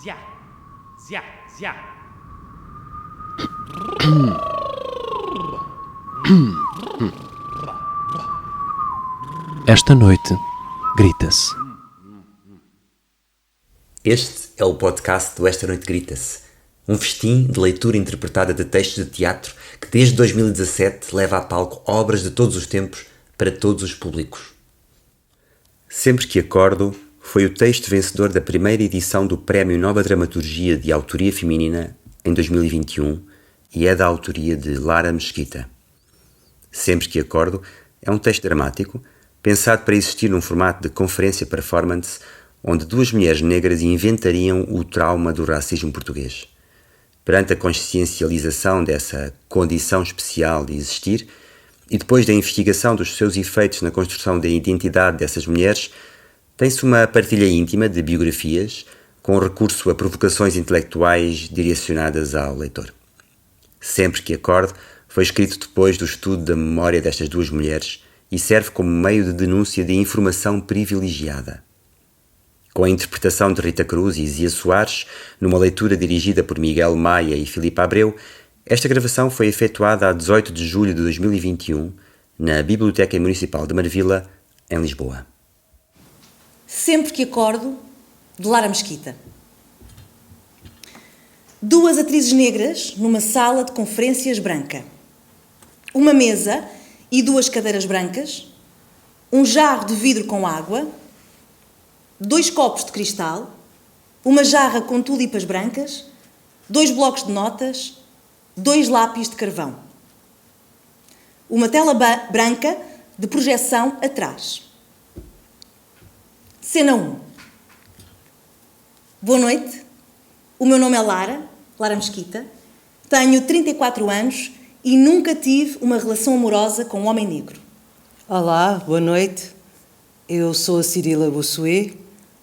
Zia, zia, zia. Esta noite, grita-se. Este é o podcast do Esta Noite Grita-se, um festim de leitura interpretada de textos de teatro que desde 2017 leva a palco obras de todos os tempos para todos os públicos. Sempre que acordo foi o texto vencedor da primeira edição do Prémio Nova Dramaturgia de Autoria Feminina em 2021 e é da autoria de Lara Mesquita. Sempre que acordo é um texto dramático pensado para existir num formato de conferência-performance onde duas mulheres negras inventariam o trauma do racismo português. Perante a consciencialização dessa condição especial de existir e depois da investigação dos seus efeitos na construção da identidade dessas mulheres, tem-se uma partilha íntima de biografias com recurso a provocações intelectuais direcionadas ao leitor. Sempre que acordo foi escrito depois do estudo da memória destas duas mulheres e serve como meio de denúncia de informação privilegiada. Com a interpretação de Rita Cruz e Zia Soares, numa leitura dirigida por Miguel Maia e Filipe Abreu, esta gravação foi efetuada a 18 de julho de 2021, na Biblioteca Municipal de Marvila, em Lisboa. Sempre que acordo, de Lara Mesquita. Duas atrizes negras numa sala de conferências branca. Uma mesa e duas cadeiras brancas, um jarro de vidro com água, dois copos de cristal, uma jarra com tulipas brancas, dois blocos de notas, dois lápis de carvão. Uma tela branca de projeção atrás. Cena 1. Boa noite. O meu nome é Lara Mesquita. Tenho 34 anos e nunca tive uma relação amorosa com um homem negro. Olá, boa noite. Eu sou a Cirila Bossuet,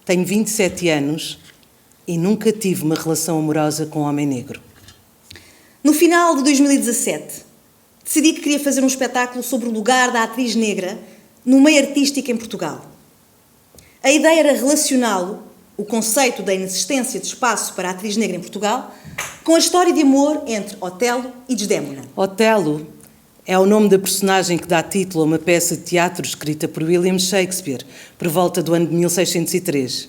tenho 27 anos e nunca tive uma relação amorosa com um homem negro. No final de 2017, decidi que queria fazer um espetáculo sobre o lugar da atriz negra no meio artístico em Portugal. A ideia era relacioná-lo, o conceito da inexistência de espaço para a atriz negra em Portugal, com a história de amor entre Otelo e Desdémona. Otelo é o nome da personagem que dá título a uma peça de teatro escrita por William Shakespeare, por volta do ano de 1603.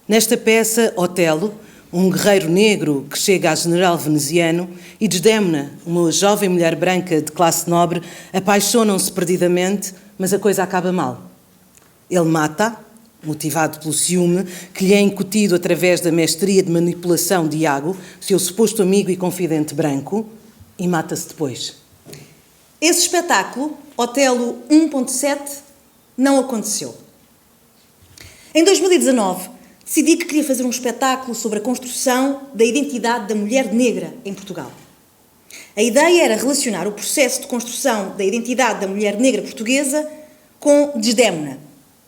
Nesta peça, Otelo, um guerreiro negro que chega a general veneziano, e Desdémona, uma jovem mulher branca de classe nobre, apaixonam-se perdidamente, mas a coisa acaba mal. Ele mata-a, motivado pelo ciúme, que lhe é incutido através da mestria de manipulação de Iago, seu suposto amigo e confidente branco, e mata-se depois. Esse espetáculo, Otelo 1.7, não aconteceu. Em 2019, decidi que queria fazer um espetáculo sobre a construção da identidade da mulher negra em Portugal. A ideia era relacionar o processo de construção da identidade da mulher negra portuguesa com Desdémona,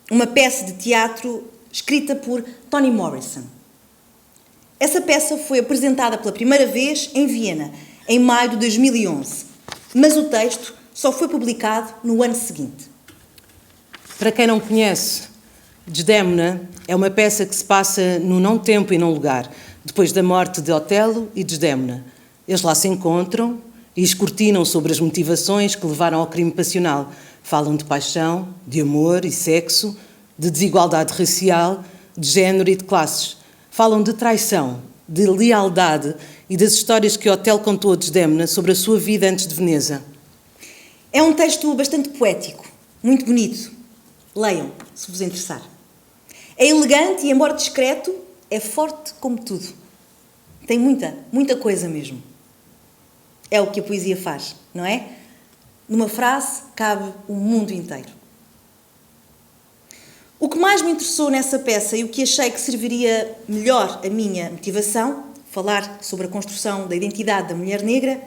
uma peça de teatro escrita por Toni Morrison. Essa peça foi apresentada pela primeira vez em Viena, em maio de 2011, mas o texto só foi publicado no ano seguinte. Para quem não conhece, Desdémona é uma peça que se passa no não tempo e não lugar, depois da morte de Otelo e Desdémona. Eles lá se encontram e escrutinam sobre as motivações que levaram ao crime passional. Falam de paixão, de amor e sexo, de desigualdade racial, de género e de classes. Falam de traição, de lealdade e das histórias que Otelo contou a Desdémona sobre a sua vida antes de Veneza. É um texto bastante poético, muito bonito. Leiam, se vos interessar. É elegante e, embora discreto, é forte como tudo. Tem muita coisa mesmo. É o que a poesia faz, não é? Numa frase cabe o mundo inteiro. O que mais me interessou nessa peça e o que achei que serviria melhor a minha motivação, falar sobre a construção da identidade da mulher negra,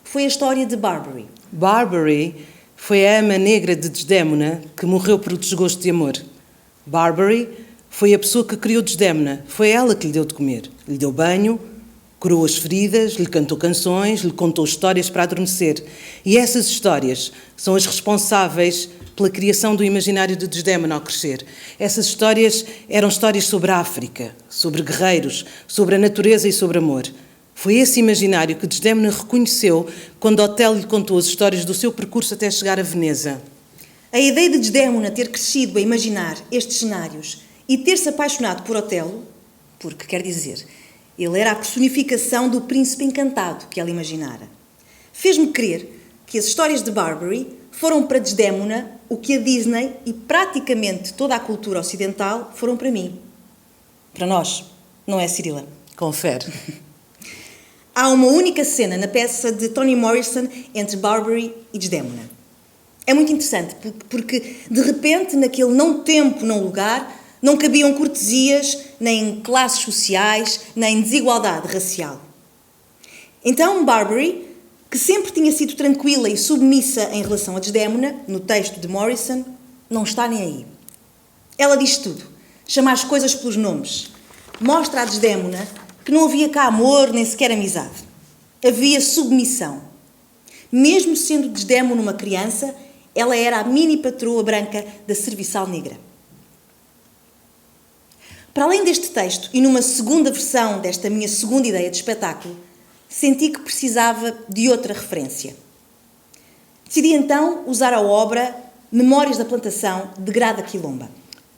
foi a história de Barbary. Barbary foi a ama negra de Desdémona que morreu por desgosto de amor. Barbary foi a pessoa que criou Desdémona. Foi ela que lhe deu de comer. Lhe deu banho, curou as feridas, lhe cantou canções, lhe contou histórias para adormecer. E essas histórias são as responsáveis pela criação do imaginário de Desdémona ao crescer. Essas histórias eram histórias sobre a África, sobre guerreiros, sobre a natureza e sobre amor. Foi esse imaginário que Desdémona reconheceu quando Otelo lhe contou as histórias do seu percurso até chegar a Veneza. A ideia de Desdémona ter crescido a imaginar estes cenários e ter-se apaixonado por Otelo, porque, quer dizer, ele era a personificação do príncipe encantado que ela imaginara, fez-me crer que as histórias de Barbary foram para Desdémona o que a Disney e praticamente toda a cultura ocidental foram para mim. Para nós, não é, Cirila? Confere. Há uma única cena na peça de Toni Morrison entre Barbary e Desdémona. É muito interessante porque, de repente, naquele não tempo, não lugar, não cabiam cortesias, nem classes sociais, nem desigualdade racial. Então, Barbary, que sempre tinha sido tranquila e submissa em relação a Desdémona, no texto de Morrison, não está nem aí. Ela diz tudo, chama as coisas pelos nomes, mostra a Desdémona que não havia cá amor nem sequer amizade. Havia submissão. Mesmo sendo Desdémona uma criança, ela era a mini patroa branca da serviçal negra. Para além deste texto, e numa segunda versão desta minha segunda ideia de espetáculo, senti que precisava de outra referência. Decidi então usar a obra Memórias da Plantação, de Grada Quilomba.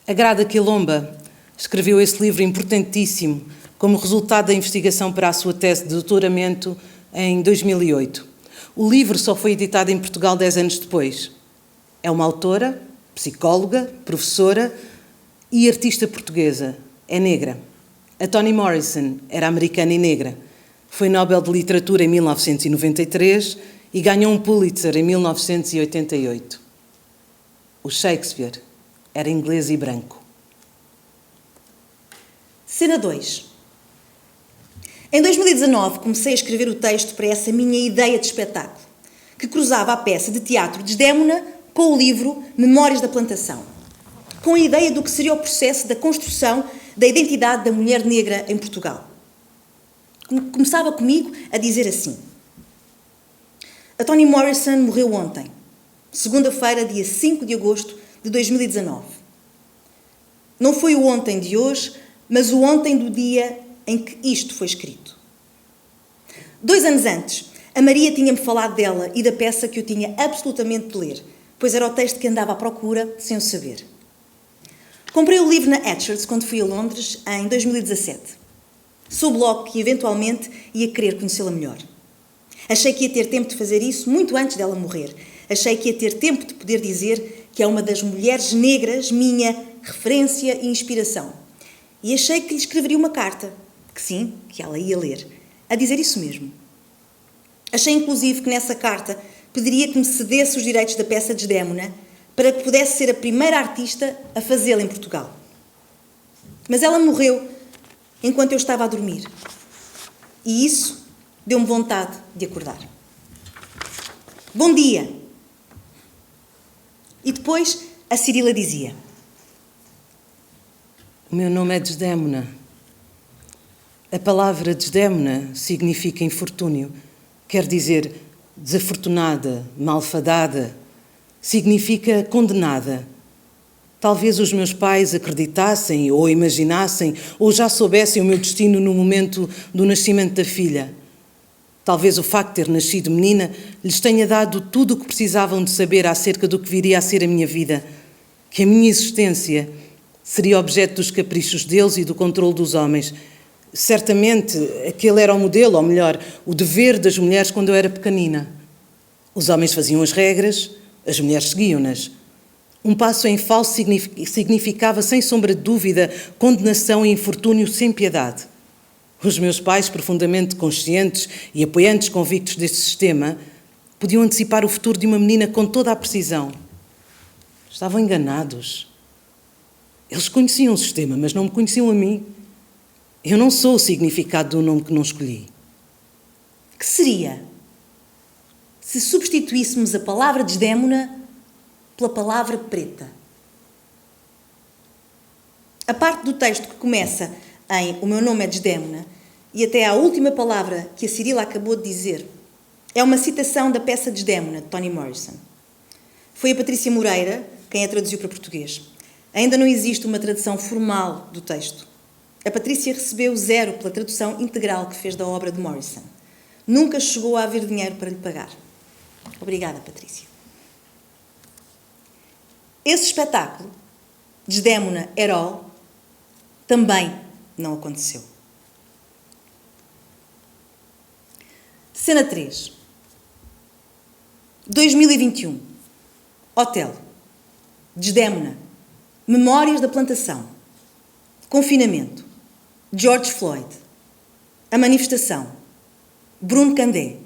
A Grada Quilomba escreveu esse livro importantíssimo como resultado da investigação para a sua tese de doutoramento em 2008. O livro só foi editado em Portugal 10 anos depois. É uma autora, psicóloga, professora e artista portuguesa. É negra. A Toni Morrison era americana e negra. Foi Nobel de Literatura em 1993 e ganhou um Pulitzer em 1988. O Shakespeare era inglês e branco. Cena 2. Em 2019 comecei a escrever o texto para essa minha ideia de espetáculo, que cruzava a peça de teatro Desdémona com o livro Memórias da Plantação, com a ideia do que seria o processo da construção da identidade da mulher negra em Portugal. Começava comigo a dizer assim: a Toni Morrison morreu ontem, segunda-feira, dia 5 de agosto de 2019. Não foi o ontem de hoje, mas o ontem do dia em que isto foi escrito. 2 anos antes, a Maria tinha-me falado dela e da peça que eu tinha absolutamente de ler, pois era o texto que andava à procura sem o saber. Comprei o livro na Hatchards quando fui a Londres, em 2017. Soube logo que, eventualmente, ia querer conhecê-la melhor. Achei que ia ter tempo de fazer isso muito antes dela morrer. Achei que ia ter tempo de poder dizer que é uma das mulheres negras, minha referência e inspiração. E achei que lhe escreveria uma carta, que sim, que ela ia ler, a dizer isso mesmo. Achei, inclusive, que nessa carta pediria que me cedesse os direitos da peça Desdémona para que pudesse ser a primeira artista a fazê-la em Portugal. Mas ela morreu enquanto eu estava a dormir. E isso deu-me vontade de acordar. Bom dia! E depois a Cirila dizia: O meu nome é Desdémona. A palavra Desdémona significa infortúnio. Quer dizer desafortunada, malfadada. Significa condenada. Talvez os meus pais acreditassem ou imaginassem ou já soubessem o meu destino no momento do nascimento da filha. Talvez o facto de ter nascido menina lhes tenha dado tudo o que precisavam de saber acerca do que viria a ser a minha vida, que a minha existência seria objeto dos caprichos deles e do controle dos homens. Certamente, aquele era o modelo, ou melhor, o dever das mulheres quando eu era pequenina. Os homens faziam as regras, as mulheres seguiam-nas. Um passo em falso significava, sem sombra de dúvida, condenação e infortúnio sem piedade. Os meus pais, profundamente conscientes e apoiantes convictos deste sistema, podiam antecipar o futuro de uma menina com toda a precisão. Estavam enganados. Eles conheciam o sistema, mas não me conheciam a mim. Eu não sou o significado do nome que não escolhi. Que seria se substituíssemos a palavra Desdémona pela palavra preta? A parte do texto que começa em O meu nome é Desdémona e até à última palavra que a Cirila acabou de dizer é uma citação da peça Desdémona, de Toni Morrison. Foi a Patrícia Moreira quem a traduziu para português. Ainda não existe uma tradução formal do texto. A Patrícia recebeu 0 pela tradução integral que fez da obra de Morrison. Nunca chegou a haver dinheiro para lhe pagar. Obrigada, Patrícia. Esse espetáculo, Desdémona at All, também não aconteceu. Cena 3. 2021. Otelo. Desdémona. Memórias da plantação. Confinamento. George Floyd. A manifestação. Bruno Candé.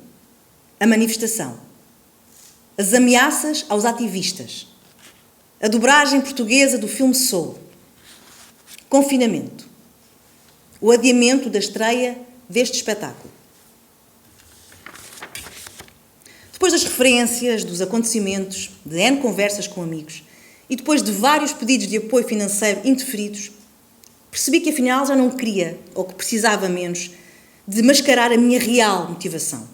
A manifestação. As ameaças aos ativistas. A dobragem portuguesa do filme Soul. Confinamento. O adiamento da estreia deste espetáculo. Depois das referências, dos acontecimentos, de N conversas com amigos e depois de vários pedidos de apoio financeiro indeferidos, percebi que afinal já não queria, ou que precisava menos, de mascarar a minha real motivação.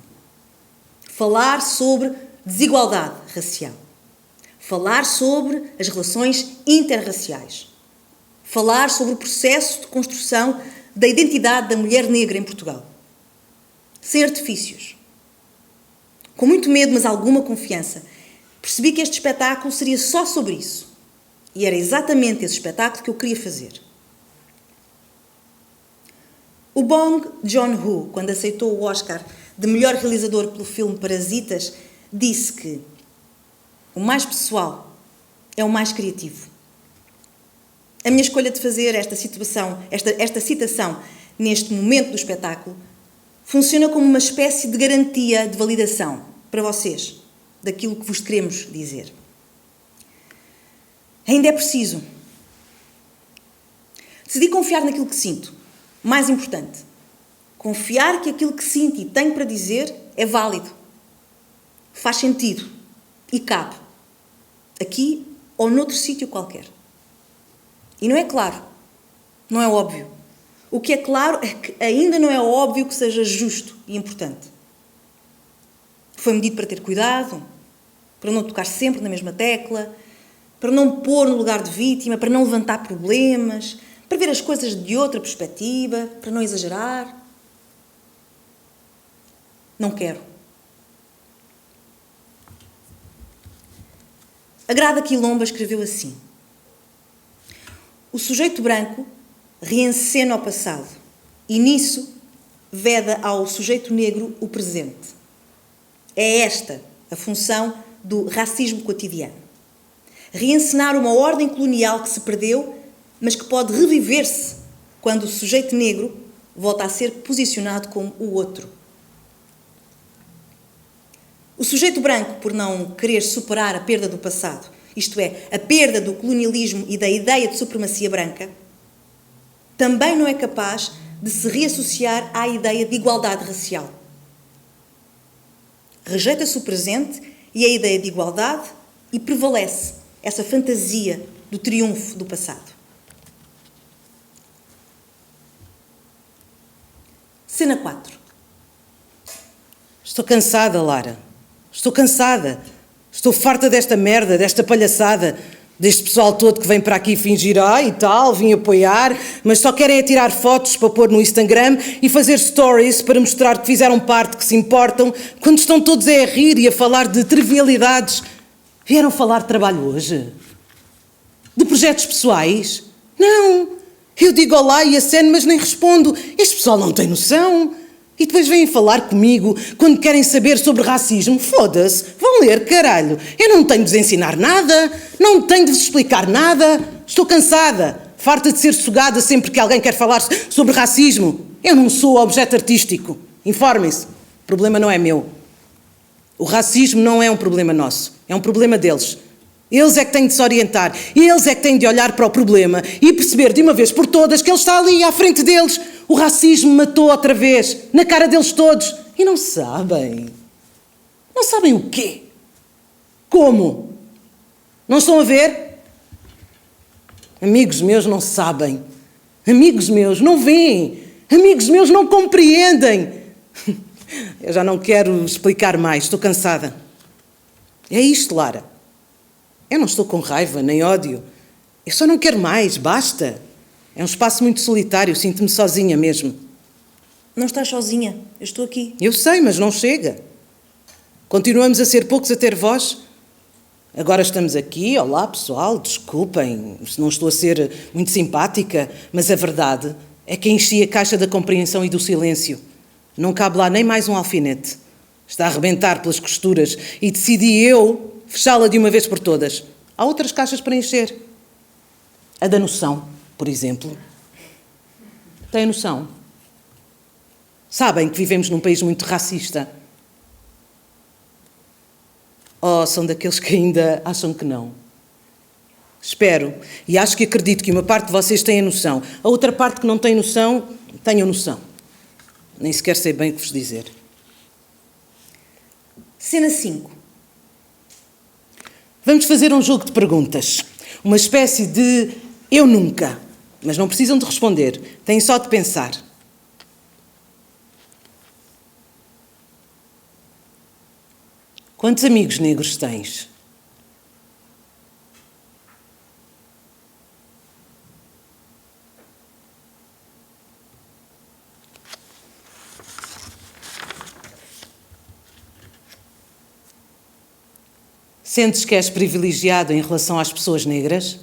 Falar sobre desigualdade racial. Falar sobre as relações interraciais. Falar sobre o processo de construção da identidade da mulher negra em Portugal. Sem artifícios. Com muito medo, mas alguma confiança, percebi que este espetáculo seria só sobre isso. E era exatamente esse espetáculo que eu queria fazer. O Bong Joon-ho, quando aceitou o Oscar de melhor realizador pelo filme Parasitas, disse que o mais pessoal é o mais criativo. A minha escolha de fazer esta citação neste momento do espetáculo funciona como uma espécie de garantia de validação para vocês daquilo que vos queremos dizer. Ainda é preciso. Decidi confiar naquilo que sinto. Mais importante, confiar que aquilo que sinto e tenho para dizer é válido, faz sentido e cabe, aqui ou noutro sítio qualquer. E não é claro, não é óbvio. O que é claro é que ainda não é óbvio que seja justo e importante. Foi-me dito para ter cuidado, para não tocar sempre na mesma tecla, para não pôr no lugar de vítima, para não levantar problemas, para ver as coisas de outra perspectiva, para não exagerar. Não quero. A Grada Quilomba escreveu assim: o sujeito branco reencena o passado e, nisso, veda ao sujeito negro o presente. É esta a função do racismo cotidiano. Reencenar uma ordem colonial que se perdeu, mas que pode reviver-se quando o sujeito negro volta a ser posicionado como o outro. O sujeito branco, por não querer superar a perda do passado, isto é, a perda do colonialismo e da ideia de supremacia branca, também não é capaz de se reassociar à ideia de igualdade racial. Rejeita-se o presente e a ideia de igualdade e prevalece essa fantasia do triunfo do passado. Cena 4. Estou cansada, Lara. Estou cansada. Estou farta desta merda, desta palhaçada, deste pessoal todo que vem para aqui fingir, e tal, vim apoiar, mas só querem é tirar fotos para pôr no Instagram e fazer stories para mostrar que fizeram parte, que se importam, quando estão todos a rir e a falar de trivialidades. Vieram falar de trabalho hoje? De projetos pessoais? Não. Eu digo olá e aceno, mas nem respondo. Este pessoal não tem noção. E depois vêm falar comigo quando querem saber sobre racismo. Foda-se, vão ler, caralho. Eu não tenho de vos ensinar nada, não tenho de vos explicar nada. Estou cansada, farta de ser sugada sempre que alguém quer falar sobre racismo. Eu não sou objeto artístico. Informem-se, o problema não é meu. O racismo não é um problema nosso, é um problema deles. Eles é que têm de se orientar, eles é que têm de olhar para o problema e perceber de uma vez por todas que ele está ali à frente deles. O racismo matou outra vez, na cara deles todos. E não sabem. Não sabem o quê? Como? Não estão a ver? Amigos meus não sabem. Amigos meus não veem. Amigos meus não compreendem. Eu já não quero explicar mais, estou cansada. É isto, Lara. Eu não estou com raiva nem ódio. Eu só não quero mais, basta. É um espaço muito solitário, sinto-me sozinha mesmo. Não estás sozinha, eu estou aqui. Eu sei, mas não chega. Continuamos a ser poucos a ter voz. Agora estamos aqui, olá pessoal, desculpem se não estou a ser muito simpática, mas a verdade é que enchi a caixa da compreensão e do silêncio. Não cabe lá nem mais um alfinete. Está a arrebentar pelas costuras e decidi eu fechá-la de uma vez por todas. Há outras caixas para encher. A da noção, por exemplo. Têm noção? Sabem que vivemos num país muito racista? Ou são daqueles que ainda acham que não? Espero e acho que acredito que uma parte de vocês tem a noção. A outra parte que não tem noção, tenham noção. Nem sequer sei bem o que vos dizer. Cena 5. Vamos fazer um jogo de perguntas. Uma espécie de eu nunca. Mas não precisam de responder. Têm só de pensar. Quantos amigos negros tens? Sentes que és privilegiado em relação às pessoas negras?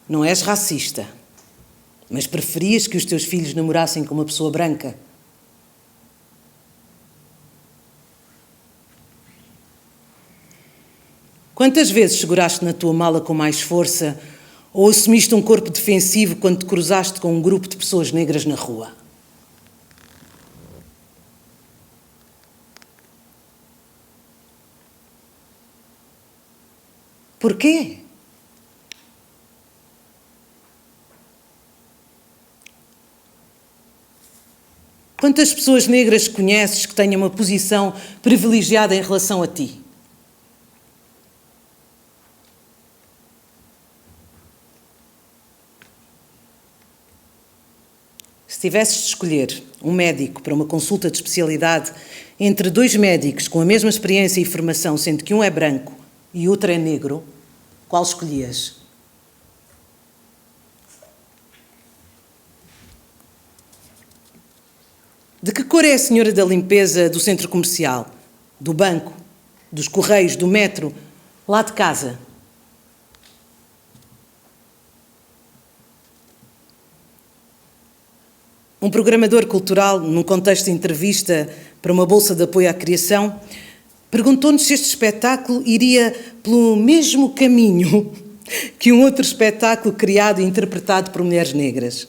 Não és racista, mas preferias que os teus filhos namorassem com uma pessoa branca? Quantas vezes seguraste na tua mala com mais força ou assumiste um corpo defensivo quando te cruzaste com um grupo de pessoas negras na rua? Porquê? Quantas pessoas negras conheces que tenham uma posição privilegiada em relação a ti? Se tivesses de escolher um médico para uma consulta de especialidade entre dois médicos com a mesma experiência e formação, sendo que um é branco e outro é negro, qual escolhias? De que cor é a senhora da limpeza do centro comercial, do banco, dos correios, do metro, lá de casa? Um programador cultural, num contexto de entrevista para uma bolsa de apoio à criação, perguntou-nos se este espetáculo iria pelo mesmo caminho que um outro espetáculo criado e interpretado por mulheres negras.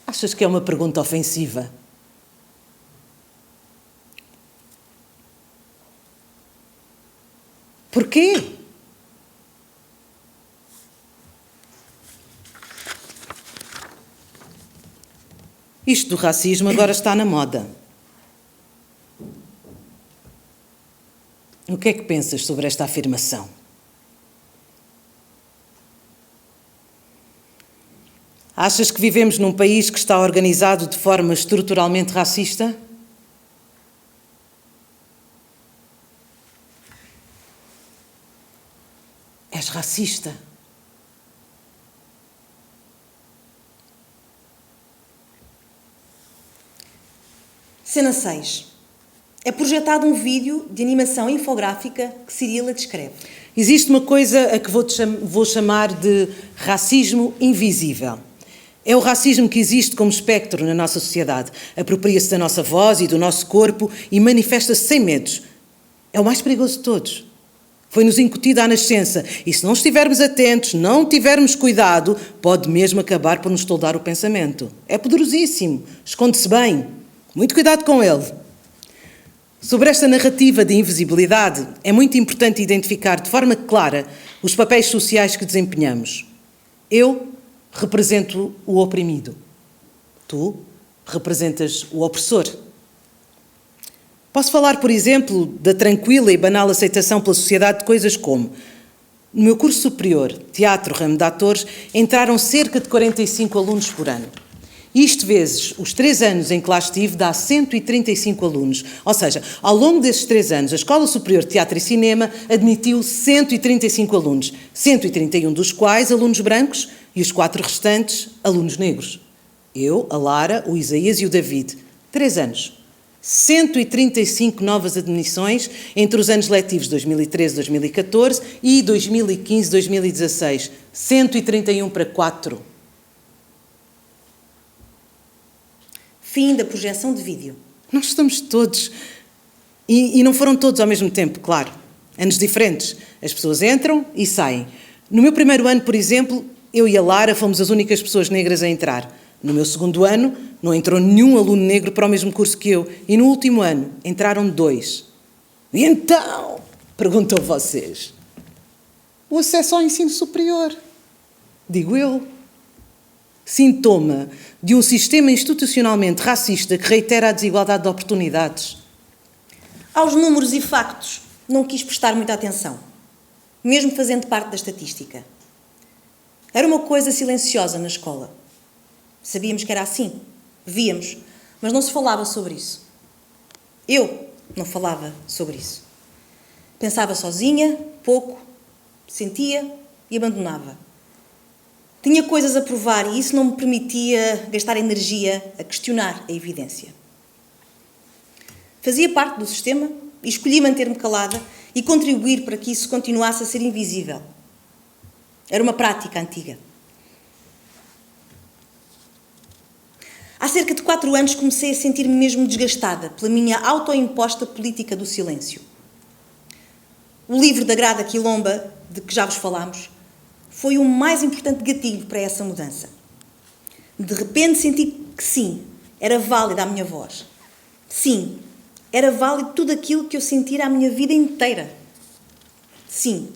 Achas que é uma pergunta ofensiva? Porquê? Isto do racismo agora está na moda. O que é que pensas sobre esta afirmação? Achas que vivemos num país que está organizado de forma estruturalmente racista? És racista. Cena 6. É projetado um vídeo de animação infográfica que Cirila descreve. Existe uma coisa a que vou chamar de racismo invisível. É o racismo que existe como espectro na nossa sociedade. Apropria-se da nossa voz e do nosso corpo e manifesta-se sem medos. É o mais perigoso de todos. Foi-nos incutido à nascença e se não estivermos atentos, não tivermos cuidado, pode mesmo acabar por nos toldar o pensamento. É poderosíssimo, esconde-se bem. Muito cuidado com ele. Sobre esta narrativa de invisibilidade, é muito importante identificar de forma clara os papéis sociais que desempenhamos. Eu represento o oprimido. Tu representas o opressor. Posso falar, por exemplo, da tranquila e banal aceitação pela sociedade de coisas como: no meu curso superior, Teatro, ramo de atores, entraram cerca de 45 alunos por ano. Isto vezes os 3 anos em que lá estive dá 135 alunos. Ou seja, ao longo desses 3 anos, a Escola Superior de Teatro e Cinema admitiu 135 alunos, 131 dos quais alunos brancos e os 4 restantes alunos negros. Eu, a Lara, o Isaías e o David. 3 anos. 135 novas admissões entre os anos letivos 2013-2014 e 2015-2016. 131 para 4. Fim da projeção de vídeo. Nós estamos todos, e não foram todos ao mesmo tempo, claro. Anos diferentes. As pessoas entram e saem. No meu primeiro ano, por exemplo, eu e a Lara fomos as únicas pessoas negras a entrar. No meu segundo ano, não entrou nenhum aluno negro para o mesmo curso que eu. E no último ano, entraram 2. E então, perguntam vocês, o acesso ao ensino superior? Digo eu. Sintoma de um sistema institucionalmente racista que reitera a desigualdade de oportunidades. Aos números e factos não quis prestar muita atenção, mesmo fazendo parte da estatística. Era uma coisa silenciosa na escola. Sabíamos que era assim, víamos, mas não se falava sobre isso. Eu não falava sobre isso. Pensava sozinha, pouco, sentia e abandonava. Tinha coisas a provar e isso não me permitia gastar energia a questionar a evidência. Fazia parte do sistema e escolhi manter-me calada e contribuir para que isso continuasse a ser invisível. Era uma prática antiga. Há cerca de 4 anos comecei a sentir-me mesmo desgastada pela minha autoimposta política do silêncio. O livro da Grada Quilomba, de que já vos falámos, foi o mais importante gatilho para essa mudança. De repente senti que sim, era válida a minha voz. Sim, era válido tudo aquilo que eu sentira a minha vida inteira. Sim,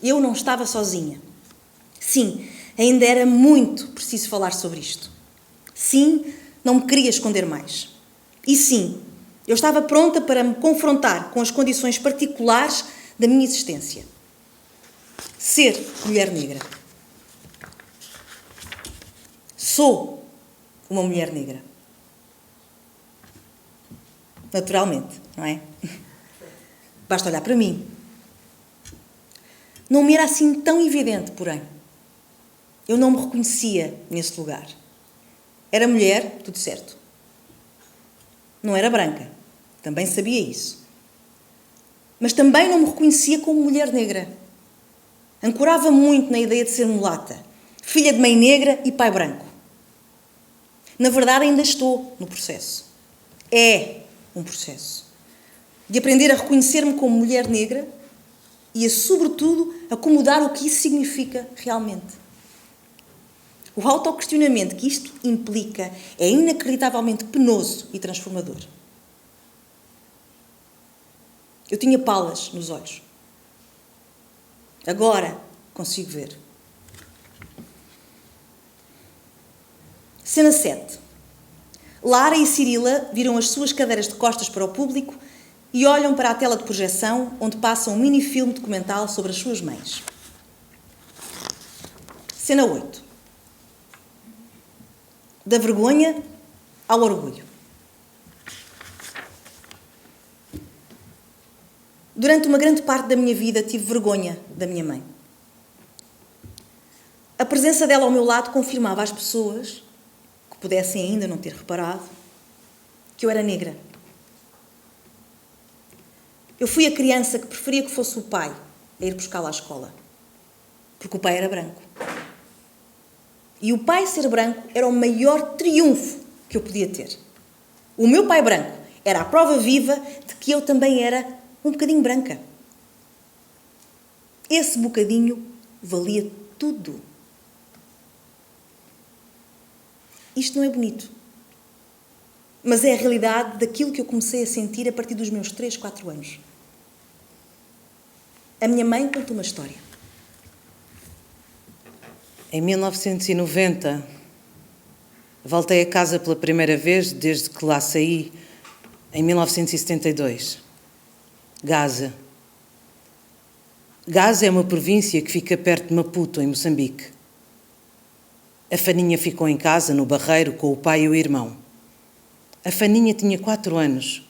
eu não estava sozinha. Sim, ainda era muito preciso falar sobre isto. Sim, não me queria esconder mais. E sim, eu estava pronta para me confrontar com as condições particulares da minha existência. Ser mulher negra. Sou uma mulher negra. Naturalmente, não é? Basta olhar para mim. Não me era assim tão evidente, porém. Eu não me reconhecia nesse lugar. Era mulher, tudo certo. Não era branca, também sabia isso. Mas também não me reconhecia como mulher negra. Ancorava muito na ideia de ser mulata, filha de mãe negra e pai branco. Na verdade, ainda estou no processo. É um processo. De aprender a reconhecer-me como mulher negra e a, sobretudo, acomodar o que isso significa realmente. O autoquestionamento que isto implica é inacreditavelmente penoso e transformador. Eu tinha palas nos olhos. Agora consigo ver. Cena 7. Lara e Cirila viram as suas cadeiras de costas para o público e olham para a tela de projeção onde passa um mini-filme documental sobre as suas mães. Cena 8. Da vergonha ao orgulho. Durante uma grande parte da minha vida tive vergonha da minha mãe. A presença dela ao meu lado confirmava às pessoas, que pudessem ainda não ter reparado, que eu era negra. Eu fui a criança que preferia que fosse o pai a ir buscá-la à escola, porque o pai era branco. E o pai ser branco era o maior triunfo que eu podia ter. O meu pai branco era a prova viva de que eu também era um bocadinho branca. Esse bocadinho valia tudo. Isto não é bonito, mas é a realidade daquilo que eu comecei a sentir a partir dos meus 3, 4 anos. A minha mãe contou uma história. Em 1990, voltei a casa pela primeira vez desde que lá saí, em 1972. Gaza. Gaza é uma província que fica perto de Maputo, em Moçambique. A Faninha ficou em casa, no Barreiro, com o pai e o irmão. A Faninha tinha 4 anos.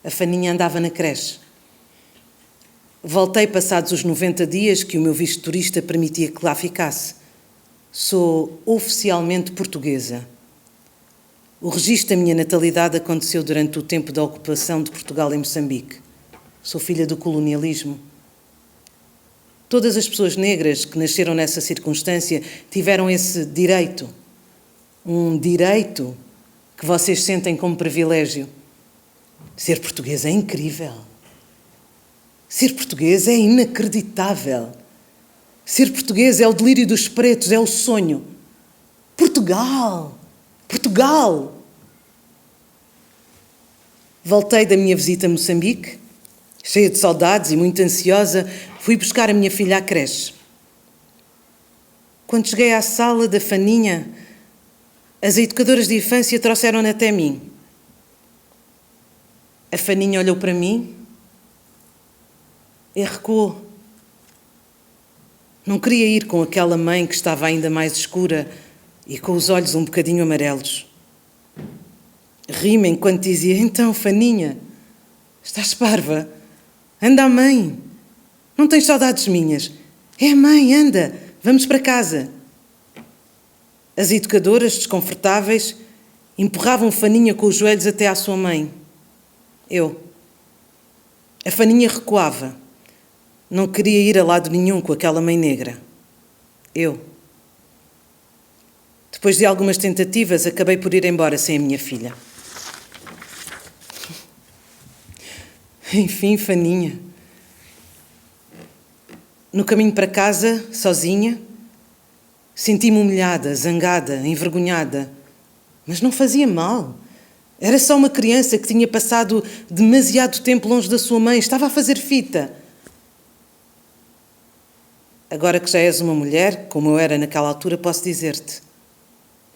A Faninha andava na creche. Voltei passados os 90 dias que o meu visto turista permitia que lá ficasse. Sou oficialmente portuguesa. O registro da minha natalidade aconteceu durante o tempo da ocupação de Portugal em Moçambique. Sou filha do colonialismo. Todas as pessoas negras que nasceram nessa circunstância tiveram esse direito. Um direito que vocês sentem como privilégio. Ser português é incrível. Ser português é inacreditável. Ser português é o delírio dos pretos, é o sonho. Portugal! Portugal! Voltei da minha visita a Moçambique, cheia de saudades e muito ansiosa, fui buscar a minha filha à creche. Quando cheguei à sala da Faninha, as educadoras de infância trouxeram-na até mim. A Faninha olhou para mim e recuou. Não queria ir com aquela mãe que estava ainda mais escura e com os olhos um bocadinho amarelos. Ri-me enquanto dizia: então, Faninha, estás parva? Anda a mãe. Não tens saudades minhas? É a mãe, anda, vamos para casa. As educadoras, desconfortáveis, empurravam Faninha com os joelhos até à sua mãe. A Faninha recuava. Não queria ir a lado nenhum com aquela mãe negra. Depois de algumas tentativas, acabei por ir embora sem a minha filha. Enfim, Faninha. No caminho para casa, sozinha, senti-me humilhada, zangada, envergonhada. Mas não fazia mal. Era só uma criança que tinha passado demasiado tempo longe da sua mãe. Estava a fazer fita. Agora que já és uma mulher, como eu era naquela altura, posso dizer-te: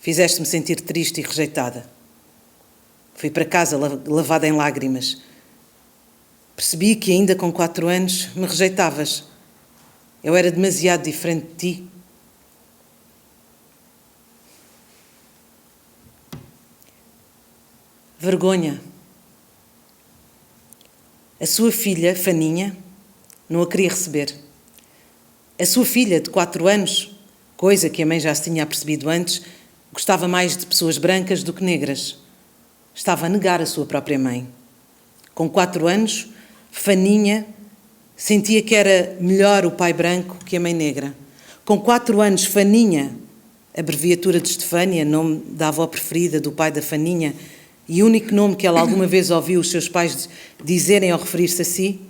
fizeste-me sentir triste e rejeitada. Fui para casa lavada em lágrimas. Percebi que ainda com 4 anos me rejeitavas. Eu era demasiado diferente de ti. Vergonha. A sua filha, Faninha, não a queria receber. A sua filha, de 4 anos, coisa que a mãe já se tinha apercebido antes, gostava mais de pessoas brancas do que negras. Estava a negar a sua própria mãe. Com 4 anos, Faninha sentia que era melhor o pai branco que a mãe negra. Com 4 anos, Faninha, abreviatura de Estefânia, nome da avó preferida do pai da Faninha, e o único nome que ela alguma vez ouviu os seus pais dizerem ao referir-se a si,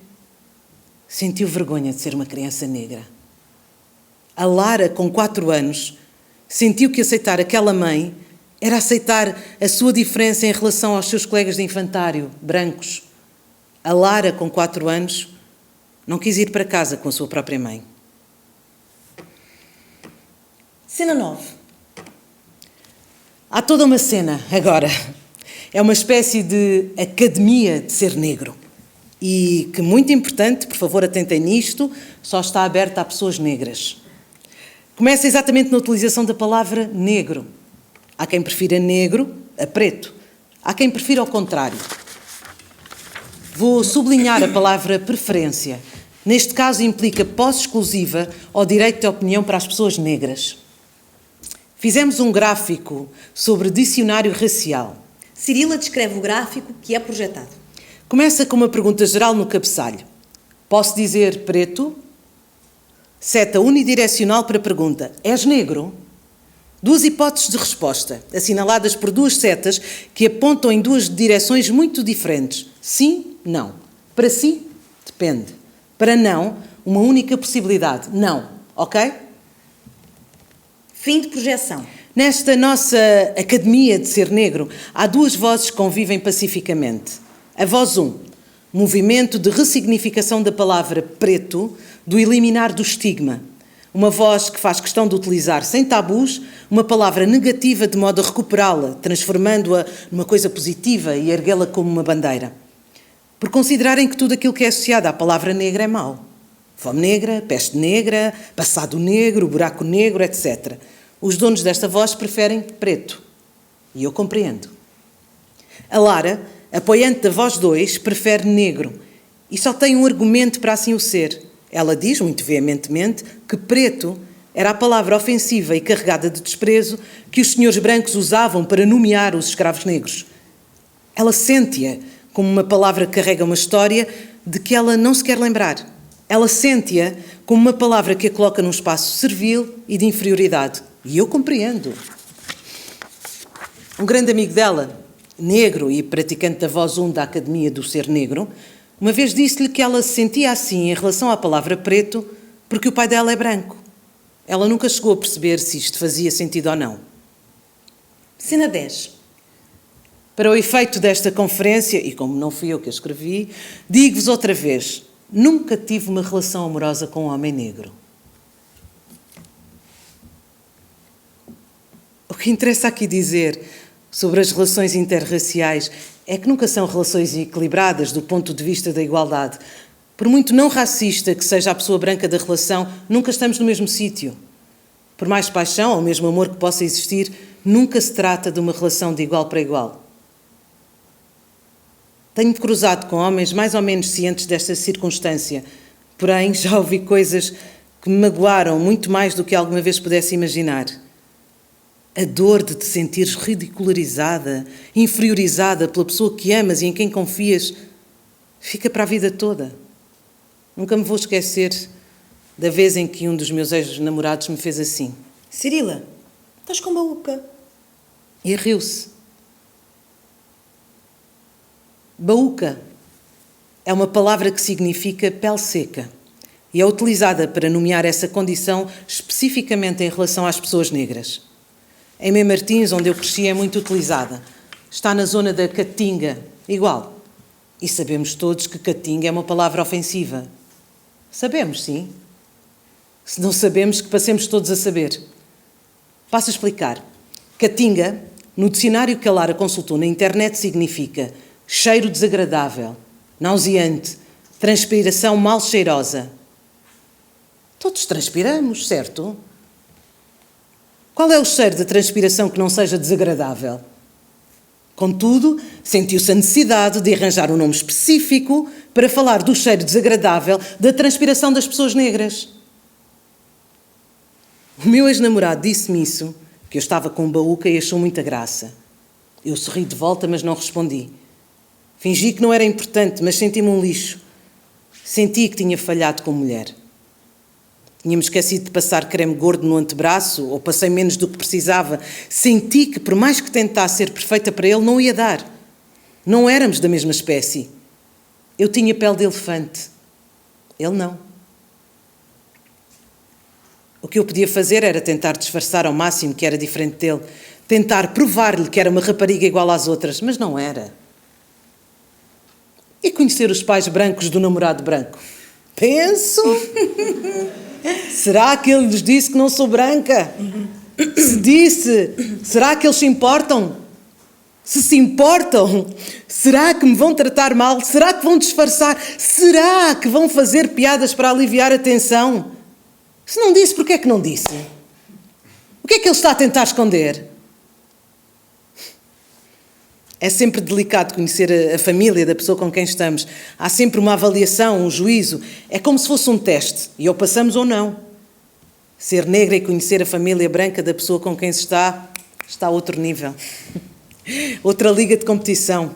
sentiu vergonha de ser uma criança negra. A Lara, com 4 anos, sentiu que aceitar aquela mãe era aceitar a sua diferença em relação aos seus colegas de infantário, brancos. A Lara, com 4 anos, não quis ir para casa com a sua própria mãe. Cena 9. Há toda uma cena agora. É uma espécie de academia de ser negro. E que, muito importante, por favor atentem nisto, só está aberta a pessoas negras. Começa exatamente na utilização da palavra negro. Há quem prefira negro a preto. Há quem prefira ao contrário. Vou sublinhar a palavra preferência. Neste caso implica posse exclusiva ao direito de opinião para as pessoas negras. Fizemos um gráfico sobre dicionário racial. Cirila descreve o gráfico que é projetado. Começa com uma pergunta geral no cabeçalho. Posso dizer preto? Seta unidirecional para a pergunta: és negro? 2 hipóteses de resposta, assinaladas por 2 setas que apontam em 2 direções muito diferentes. Sim, não. Para sim, depende. Para não, uma única possibilidade. Não. Ok? Fim de projeção. Nesta nossa academia de ser negro, há 2 vozes que convivem pacificamente. A voz 1, movimento de ressignificação da palavra preto, do eliminar do estigma. Uma voz que faz questão de utilizar, sem tabus, uma palavra negativa de modo a recuperá-la, transformando-a numa coisa positiva e erguê-la como uma bandeira. Por considerarem que tudo aquilo que é associado à palavra negra é mau. Fome negra, peste negra, passado negro, buraco negro, etc. Os donos desta voz preferem preto. E eu compreendo. A Lara, apoiante da voz 2, prefere negro. E só tem um argumento para assim o ser. Ela diz, muito veementemente, que preto era a palavra ofensiva e carregada de desprezo que os senhores brancos usavam para nomear os escravos negros. Ela sente-a como uma palavra que carrega uma história de que ela não se quer lembrar. Ela sente-a como uma palavra que a coloca num espaço servil e de inferioridade. E eu compreendo. Um grande amigo dela, negro e praticante da voz 1 da Academia do Ser Negro, uma vez disse-lhe que ela se sentia assim em relação à palavra preto porque o pai dela é branco. Ela nunca chegou a perceber se isto fazia sentido ou não. Cena 10. Para o efeito desta conferência, e como não fui eu que a escrevi, digo-vos outra vez, nunca tive uma relação amorosa com um homem negro. O que interessa aqui dizer sobre as relações interraciais é que nunca são relações equilibradas do ponto de vista da igualdade. Por muito não racista que seja a pessoa branca da relação, nunca estamos no mesmo sítio. Por mais paixão ou mesmo amor que possa existir, nunca se trata de uma relação de igual para igual. Tenho-me cruzado com homens mais ou menos cientes desta circunstância, porém já ouvi coisas que me magoaram muito mais do que alguma vez pudesse imaginar. A dor de te sentires ridicularizada, inferiorizada pela pessoa que amas e em quem confias, fica para a vida toda. Nunca me vou esquecer da vez em que um dos meus ex-namorados me fez assim. Cirila, estás com baúca. E riu-se. Baúca é uma palavra que significa pele seca e é utilizada para nomear essa condição especificamente em relação às pessoas negras. Em Mem Martins, onde eu cresci, é muito utilizada. Está na zona da Caatinga, igual. E sabemos todos que Caatinga é uma palavra ofensiva. Sabemos, sim. Se não sabemos, que passemos todos a saber. Passo a explicar. Caatinga, no dicionário que a Lara consultou na internet, significa cheiro desagradável, nauseante, transpiração mal cheirosa. Todos transpiramos, certo? Qual é o cheiro de transpiração que não seja desagradável? Contudo, sentiu-se a necessidade de arranjar um nome específico para falar do cheiro desagradável da transpiração das pessoas negras. O meu ex-namorado disse-me isso, que eu estava com baúca e achou muita graça. Eu sorri de volta, mas não respondi. Fingi que não era importante, mas senti-me um lixo. Senti que tinha falhado como mulher. Tinha-me esquecido de passar creme gordo no antebraço, ou passei menos do que precisava. Senti que, por mais que tentasse ser perfeita para ele, não ia dar. Não éramos da mesma espécie. Eu tinha pele de elefante. Ele não. O que eu podia fazer era tentar disfarçar ao máximo que era diferente dele. Tentar provar-lhe que era uma rapariga igual às outras, mas não era. E conhecer os pais brancos do namorado branco? Penso... Será que ele lhes disse que não sou branca? Se disse, será que eles se importam? Se se importam, será que me vão tratar mal? Será que vão disfarçar? Será que vão fazer piadas para aliviar a tensão? Se não disse, por que é que não disse? O que é que ele está a tentar esconder? É sempre delicado conhecer a família da pessoa com quem estamos. Há sempre uma avaliação, um juízo. É como se fosse um teste. E ou passamos ou não. Ser negra e conhecer a família branca da pessoa com quem se está a outro nível. Outra liga de competição.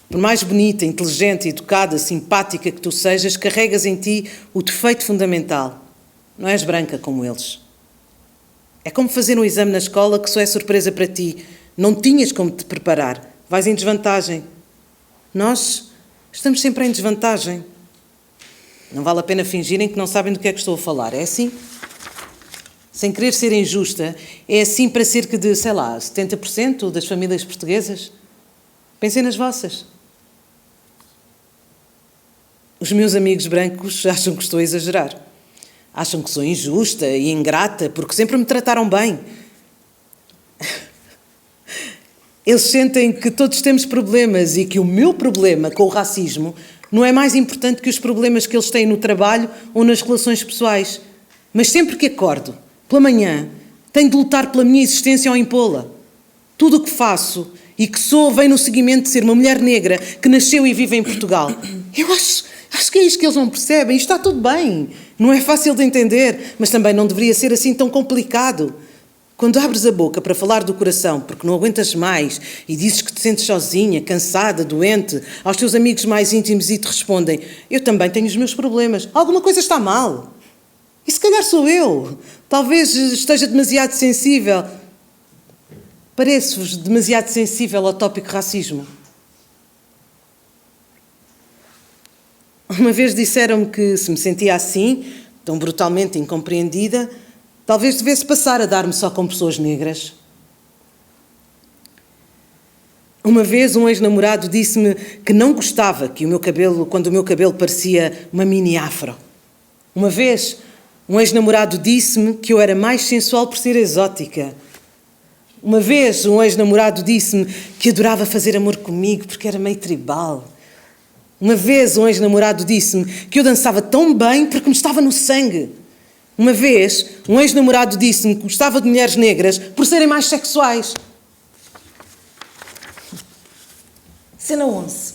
Por mais bonita, inteligente, educada, simpática que tu sejas, carregas em ti o defeito fundamental. Não és branca como eles. É como fazer um exame na escola que só é surpresa para ti. Não tinhas como te preparar. Vais em desvantagem. Nós estamos sempre em desvantagem. Não vale a pena fingirem que não sabem do que é que estou a falar. É assim? Sem querer ser injusta, é assim para cerca de, 70% das famílias portuguesas. Pensem nas vossas. Os meus amigos brancos acham que estou a exagerar. Acham que sou injusta e ingrata porque sempre me trataram bem. Eles sentem que todos temos problemas e que o meu problema com o racismo não é mais importante que os problemas que eles têm no trabalho ou nas relações pessoais. Mas sempre que acordo, pela manhã, Tenho de lutar pela minha existência ou impô-la. Tudo o que faço e que sou vem no seguimento de ser uma mulher negra que nasceu e vive em Portugal. Eu acho que é isto que eles não percebem. Isto está tudo bem. Não é fácil de entender, mas também não deveria ser assim tão complicado. Quando abres a boca para falar do coração porque não aguentas mais e dizes que te sentes sozinha, cansada, doente, aos teus amigos mais íntimos e te respondem: eu também tenho os meus problemas, alguma coisa está mal. E se calhar sou eu. Talvez esteja demasiado sensível. Pareço-vos demasiado sensível ao tópico racismo. Uma vez disseram-me que se me sentia assim, tão brutalmente incompreendida, talvez devesse passar a dar-me só com pessoas negras. Uma vez um ex-namorado disse-me que não gostava quando o meu cabelo parecia uma mini afro. Uma vez um ex-namorado disse-me que eu era mais sensual por ser exótica. Uma vez um ex-namorado disse-me que adorava fazer amor comigo porque era meio tribal. Uma vez um ex-namorado disse-me que eu dançava tão bem porque me estava no sangue. Uma vez um ex-namorado disse-me que gostava de mulheres negras por serem mais sexuais. Cena 11.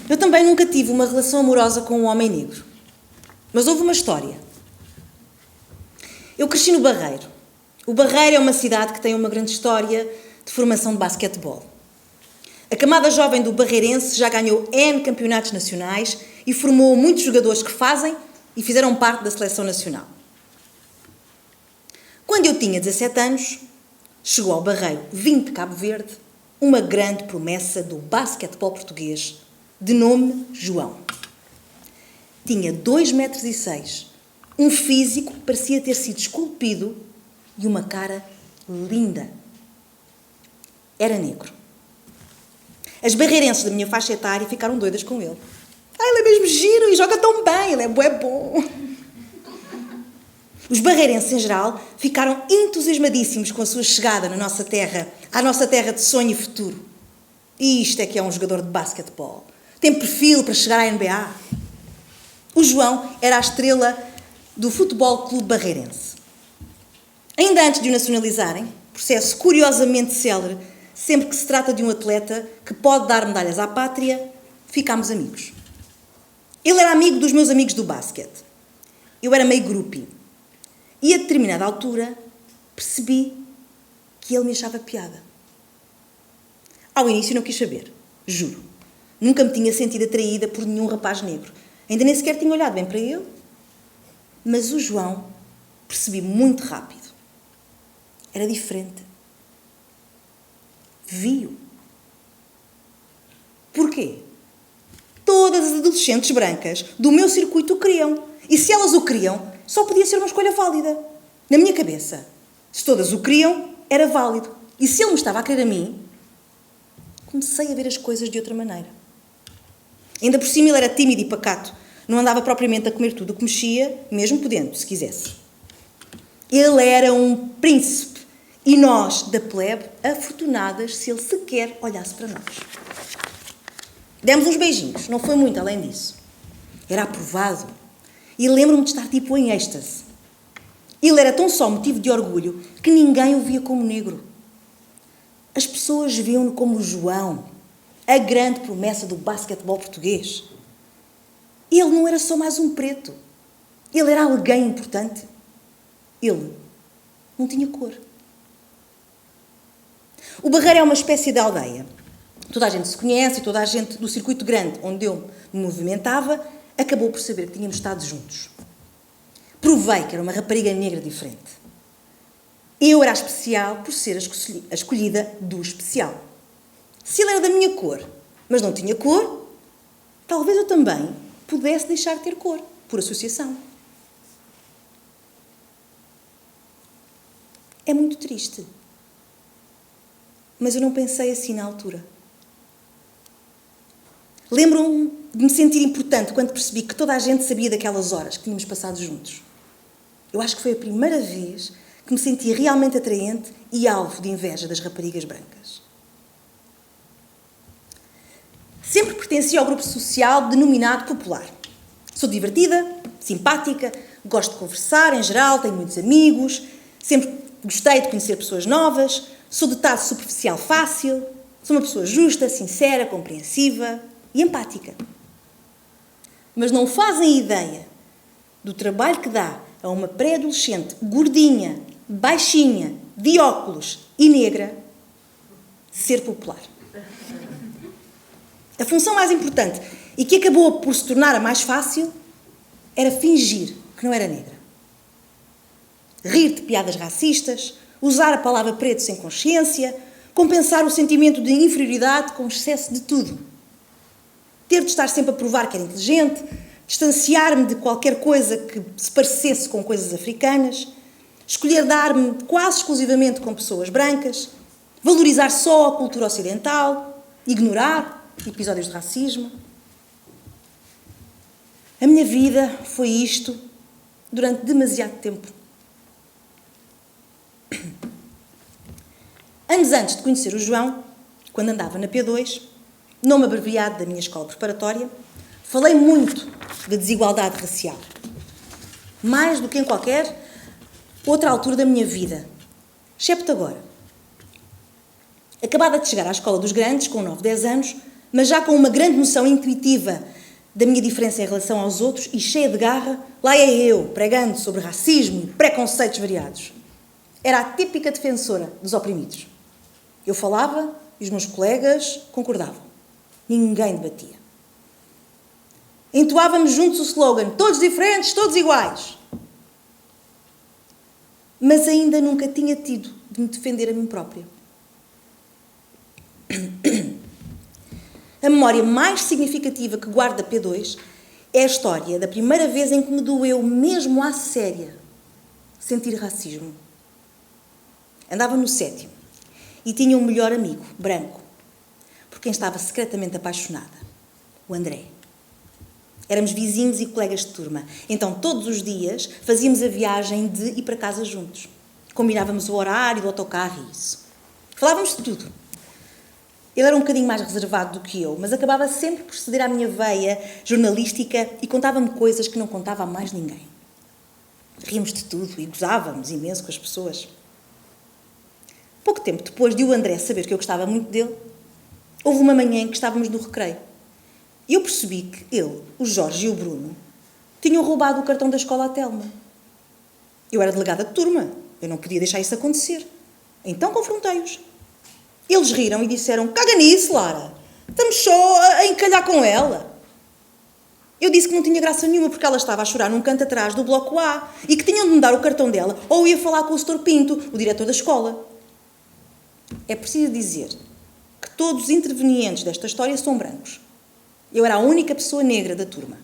Eu também nunca tive uma relação amorosa com um homem negro. Mas houve uma história. Eu cresci no Barreiro. O Barreiro é uma cidade que tem uma grande história de formação de basquetebol. A camada jovem do barreirense já ganhou N campeonatos nacionais e formou muitos jogadores que fazem e fizeram parte da seleção nacional. Quando eu tinha 17 anos, chegou ao Barreiro, vindo de Cabo Verde, uma grande promessa do basquetebol português, de nome João. Tinha 2,6 metros, um físico que parecia ter sido esculpido e uma cara linda. Era negro. As barreirenses da minha faixa etária ficaram doidas com ele. Ele é mesmo giro e joga tão bem, ele é bué bom. Os barreirenses, em geral, ficaram entusiasmadíssimos com a sua chegada à nossa terra de sonho e futuro. E isto é que é um jogador de basquetebol. Tem perfil para chegar à NBA. O João era a estrela do Futebol Clube Barreirense. Ainda antes de o nacionalizarem, processo curiosamente célere, sempre que se trata de um atleta que pode dar medalhas à pátria, ficámos amigos. Ele era amigo dos meus amigos do basquete. Eu era meio groupie. E a determinada altura percebi que ele me achava piada. Ao início não quis saber, juro. Nunca me tinha sentido atraída por nenhum rapaz negro. Ainda nem sequer tinha olhado bem para ele. Mas o João percebi muito rápido. Era diferente. Vi-o. Porquê? Todas as adolescentes brancas do meu circuito o queriam. E se elas o queriam, só podia ser uma escolha válida. Na minha cabeça, se todas o queriam, era válido. E se ele me estava a querer a mim, comecei a ver as coisas de outra maneira. Ainda por cima ele era tímido e pacato. Não andava propriamente a comer tudo o que mexia, mesmo podendo, se quisesse. Ele era um príncipe. E nós, da plebe, afortunadas se ele sequer olhasse para nós. Demos uns beijinhos, não foi muito além disso. Era aprovado. E lembro-me de estar tipo em êxtase. Ele era tão só motivo de orgulho que ninguém o via como negro. As pessoas viam-no como João, a grande promessa do basquetebol português. Ele não era só mais um preto. Ele era alguém importante. Ele não tinha cor. O Barreiro é uma espécie de aldeia. Toda a gente se conhece e toda a gente do circuito grande onde eu me movimentava acabou por saber que tínhamos estado juntos. Provei que era uma rapariga negra diferente. Eu era a especial por ser a escolhida do especial. Se ele era da minha cor, mas não tinha cor, talvez eu também pudesse deixar de ter cor, por associação. É muito triste. Mas eu não pensei assim na altura. Lembro-me de me sentir importante quando percebi que toda a gente sabia daquelas horas que tínhamos passado juntos. Eu acho que foi a primeira vez que me senti realmente atraente e alvo de inveja das raparigas brancas. Sempre pertenci ao grupo social denominado popular. Sou divertida, simpática, gosto de conversar em geral, tenho muitos amigos, sempre gostei de conhecer pessoas novas, sou de tato superficial fácil, sou uma pessoa justa, sincera, compreensiva e empática. Mas não fazem ideia do trabalho que dá a uma pré-adolescente gordinha, baixinha, de óculos e negra ser popular. A função mais importante e que acabou por se tornar a mais fácil era fingir que não era negra. Rir de piadas racistas, usar a palavra preto sem consciência, compensar o sentimento de inferioridade com excesso de tudo. Ter de estar sempre a provar que era inteligente, distanciar-me de qualquer coisa que se parecesse com coisas africanas, escolher dar-me quase exclusivamente com pessoas brancas, valorizar só a cultura ocidental, ignorar episódios de racismo. A minha vida foi isto durante demasiado tempo. Anos antes de conhecer o João, quando andava na P2, nome abreviado da minha escola preparatória, falei muito da desigualdade racial. Mais do que em qualquer outra altura da minha vida. Excepto agora. Acabada de chegar à escola dos grandes, com 9, 10 anos, mas já com uma grande noção intuitiva da minha diferença em relação aos outros e cheia de garra, lá é eu, pregando sobre racismo e preconceitos variados. Era a típica defensora dos oprimidos. Eu falava e os meus colegas concordavam. Ninguém debatia. Entoávamos juntos o slogan, todos diferentes, todos iguais. Mas ainda nunca tinha tido de me defender a mim própria. A memória mais significativa que guardo da P2 é a história da primeira vez em que me doeu mesmo à séria sentir racismo. Andava no 7º e tinha um melhor amigo, branco, por quem estava secretamente apaixonada, o André. Éramos vizinhos e colegas de turma, então todos os dias fazíamos a viagem de ir para casa juntos. Combinávamos o horário do autocarro e isso. Falávamos de tudo. Ele era um bocadinho mais reservado do que eu, mas acabava sempre por ceder à minha veia jornalística e contava-me coisas que não contava a mais ninguém. Ríamos de tudo e gozávamos imenso com as pessoas. Pouco tempo depois de o André saber que eu gostava muito dele, houve uma manhã em que estávamos no recreio. E eu percebi que ele, o Jorge e o Bruno tinham roubado o cartão da escola à Telma. Eu era delegada de turma, eu não podia deixar isso acontecer. Então confrontei-os. Eles riram e disseram, caga nisso, Lara, estamos só a encalhar com ela. Eu disse que não tinha graça nenhuma porque ela estava a chorar num canto atrás do bloco A e que tinham de me dar o cartão dela ou ia falar com o Sr. Pinto, o diretor da escola. É preciso dizer que todos os intervenientes desta história são brancos. Eu era a única pessoa negra da turma.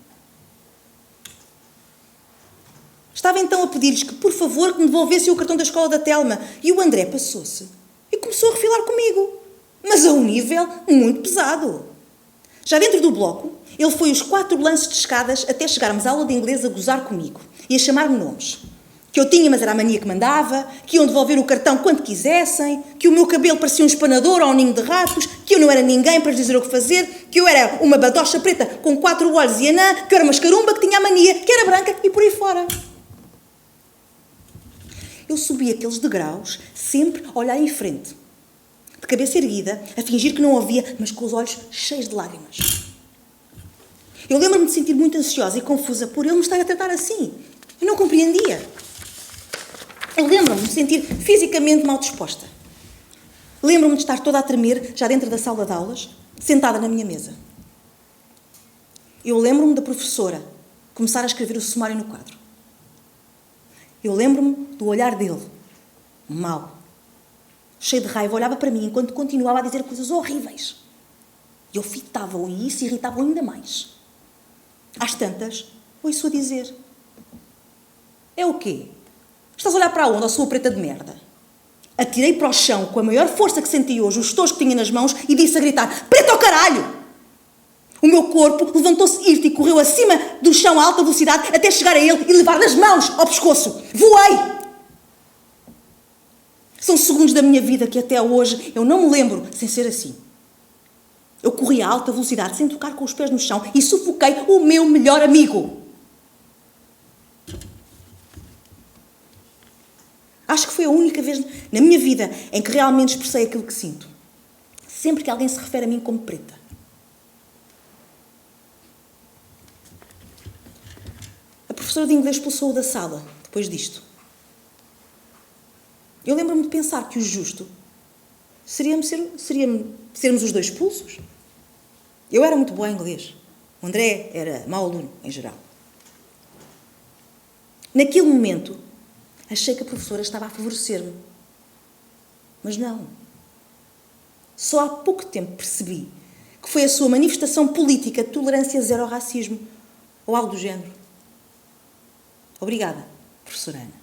Estava então a pedir-lhes que, por favor, que me devolvessem o cartão da escola da Telma. E o André passou-se e começou a refilar comigo. Mas a um nível muito pesado. Já dentro do bloco, ele foi os 4 lances de escadas até chegarmos à aula de inglês a gozar comigo e a chamar-me nomes. Que eu tinha, mas era a mania que mandava, que iam devolver o cartão quando quisessem, que o meu cabelo parecia um espanador ou um ninho de ratos, que eu não era ninguém para lhes dizer o que fazer, que eu era uma badocha preta com 4 olhos e anã, que eu era uma escarumba, que tinha a mania, que era branca e por aí fora. Eu subi aqueles degraus, sempre a olhar em frente, de cabeça erguida, a fingir que não ouvia, mas com os olhos cheios de lágrimas. Eu lembro-me de sentir muito ansiosa e confusa por ele me estar a tratar assim. Eu não compreendia. Eu lembro-me de sentir fisicamente mal disposta. Lembro-me de estar toda a tremer, já dentro da sala de aulas, sentada na minha mesa. Eu lembro-me da professora começar a escrever o sumário no quadro. Eu lembro-me do olhar dele, mau, cheio de raiva, olhava para mim enquanto continuava a dizer coisas horríveis. Eu fitava-o e isso irritava-o ainda mais. Às tantas, ouço-a dizer: é o quê? Estás a olhar para onde, ó sua preta de merda? Atirei para o chão com a maior força que senti hoje, os tojos que tinha nas mãos, e disse a gritar: preta ao caralho! O meu corpo levantou-se hirto e correu acima do chão a alta velocidade até chegar a ele e levar nas mãos ao pescoço. Voei! São segundos da minha vida que até hoje eu não me lembro sem ser assim. Eu corri a alta velocidade sem tocar com os pés no chão e sufoquei o meu melhor amigo. Acho que foi a única vez na minha vida em que realmente expressei aquilo que sinto. Sempre que alguém se refere a mim como preta. A professora de inglês expulsou-o da sala, depois disto. Eu lembro-me de pensar que o justo seria sermos os dois expulsos. Eu era muito boa em inglês. O André era mau aluno, em geral. Naquele momento, achei que a professora estava a favorecer-me. Mas não. Só há pouco tempo percebi que foi a sua manifestação política de tolerância zero ao racismo, ou algo do género. Obrigada, professora Ana.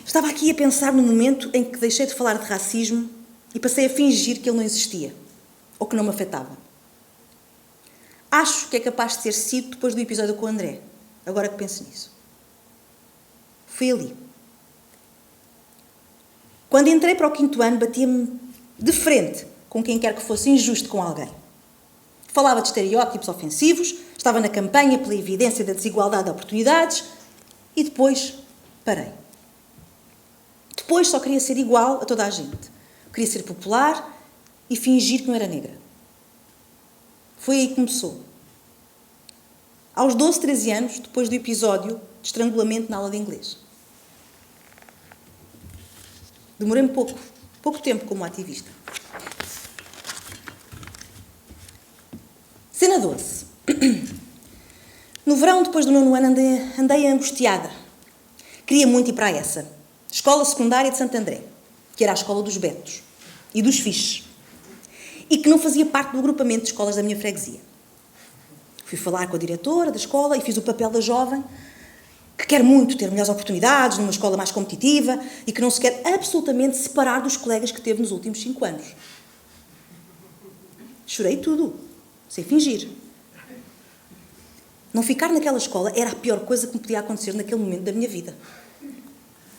Estava aqui a pensar no momento em que deixei de falar de racismo e passei a fingir que ele não existia, ou que não me afetava. Acho que é capaz de ter sido depois do episódio com o André, agora que penso nisso. Foi ali. Quando entrei para o 5º ano, batia-me de frente com quem quer que fosse injusto com alguém. Falava de estereótipos ofensivos, estava na campanha pela evidência da desigualdade de oportunidades e depois parei. Depois só queria ser igual a toda a gente. Queria ser popular e fingir que não era negra. Foi aí que começou. Aos 12, 13 anos, depois do episódio de estrangulamento na aula de inglês. Demorei-me pouco tempo como ativista. Cena 12. No verão, depois do 9º ano, andei angustiada. Queria muito ir para essa. Escola Secundária de Santo André, que era a escola dos betos e dos fixes, e que não fazia parte do agrupamento de escolas da minha freguesia. Fui falar com a diretora da escola e fiz o papel da jovem que quer muito ter melhores oportunidades numa escola mais competitiva e que não se quer absolutamente separar dos colegas que teve nos últimos 5 anos. Chorei tudo, sem fingir. Não ficar naquela escola era a pior coisa que me podia acontecer naquele momento da minha vida.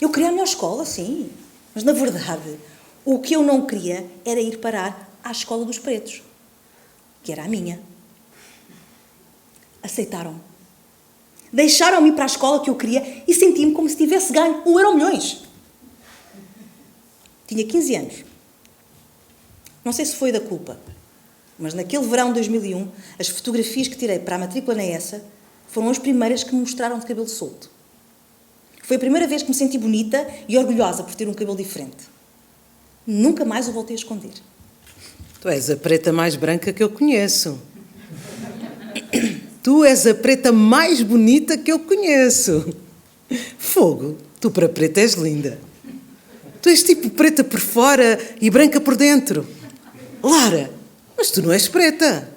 Eu queria a melhor escola, sim, mas na verdade o que eu não queria era ir parar à escola dos pretos, que era a minha. Aceitaram-me. Deixaram-me ir para a escola que eu queria e senti-me como se tivesse ganho 1 Euromilhões. Tinha 15 anos. Não sei se foi da culpa, mas naquele verão de 2001, as fotografias que tirei para a matrícula na ESSA foram as primeiras que me mostraram de cabelo solto. Foi a primeira vez que me senti bonita e orgulhosa por ter um cabelo diferente. Nunca mais o voltei a esconder. Tu és a preta mais branca que eu conheço. Tu és a preta mais bonita que eu conheço. Fogo, tu para preta és linda. Tu és tipo preta por fora e branca por dentro. Lara, mas tu não és preta.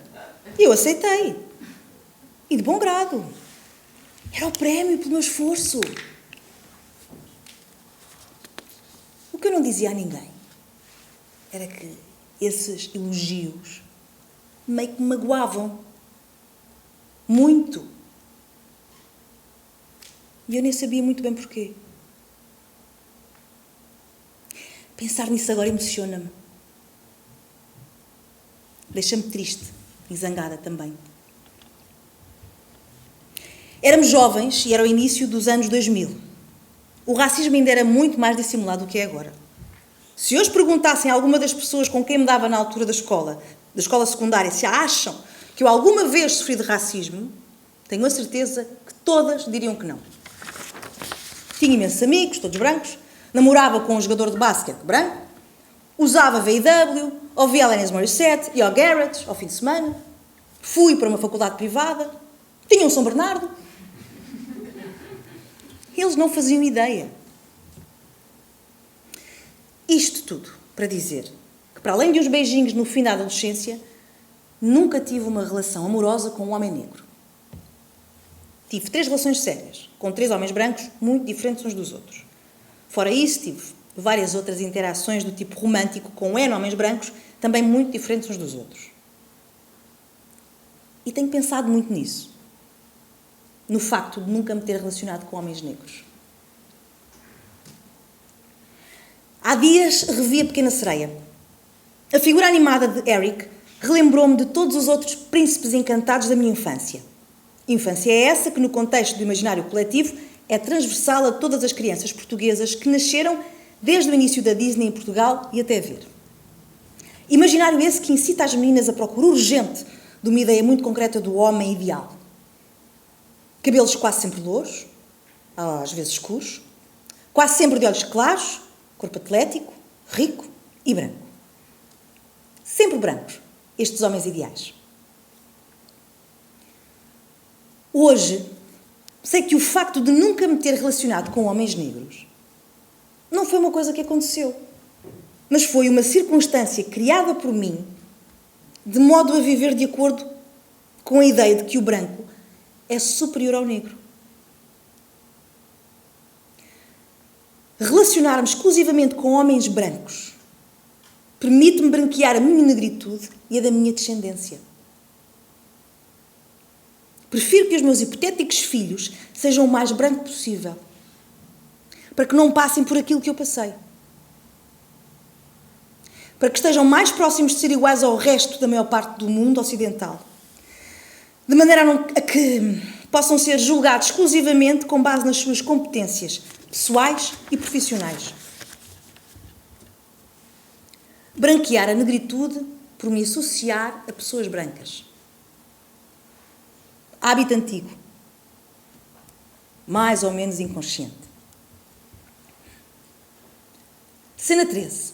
Eu aceitei. E de bom grado. Era o prémio pelo meu esforço. O que eu não dizia a ninguém era que esses elogios meio que me magoavam. Muito. E eu nem sabia muito bem porquê. Pensar nisso agora emociona-me. Deixa-me triste e zangada também. Éramos jovens e era o início dos anos 2000. O racismo ainda era muito mais dissimulado do que é agora. Se hoje perguntassem a alguma das pessoas com quem me dava na altura da escola secundária, se acham que eu alguma vez sofri de racismo, tenho a certeza que todas diriam que não. Tinha imensos amigos, todos brancos, namorava com um jogador de basquete branco, usava VW, ouvia Alanis Morissette, ia ao Garrett ao fim de semana, fui para uma faculdade privada, tinha um São Bernardo. Eles não faziam ideia. Isto tudo para dizer que, para além de uns beijinhos no fim da adolescência, nunca tive uma relação amorosa com um homem negro. Tive 3 relações sérias, com 3 homens brancos muito diferentes uns dos outros. Fora isso, tive várias outras interações do tipo romântico com N homens brancos, também muito diferentes uns dos outros. E tenho pensado muito nisso. No facto de nunca me ter relacionado com homens negros. Há dias revi A Pequena Sereia. A figura animada de Eric relembrou-me de todos os outros príncipes encantados da minha infância. Infância é essa que, no contexto do imaginário coletivo, é transversal a todas as crianças portuguesas que nasceram desde o início da Disney em Portugal e até ver. Imaginário esse que incita as meninas à procura urgente de uma ideia muito concreta do homem ideal. Cabelos quase sempre louros, às vezes escuros, quase sempre de olhos claros, corpo atlético, rico e branco. Sempre brancos, estes homens ideais. Hoje, sei que o facto de nunca me ter relacionado com homens negros não foi uma coisa que aconteceu, mas foi uma circunstância criada por mim de modo a viver de acordo com a ideia de que o branco é superior ao negro. Relacionar-me exclusivamente com homens brancos permite-me branquear a minha negritude e a da minha descendência. Prefiro que os meus hipotéticos filhos sejam o mais branco possível, para que não passem por aquilo que eu passei. Para que estejam mais próximos de ser iguais ao resto da maior parte do mundo ocidental. De maneira a que possam ser julgados exclusivamente com base nas suas competências pessoais e profissionais. Branquear a negritude por me associar a pessoas brancas. Hábito antigo. Mais ou menos inconsciente. Cena 13.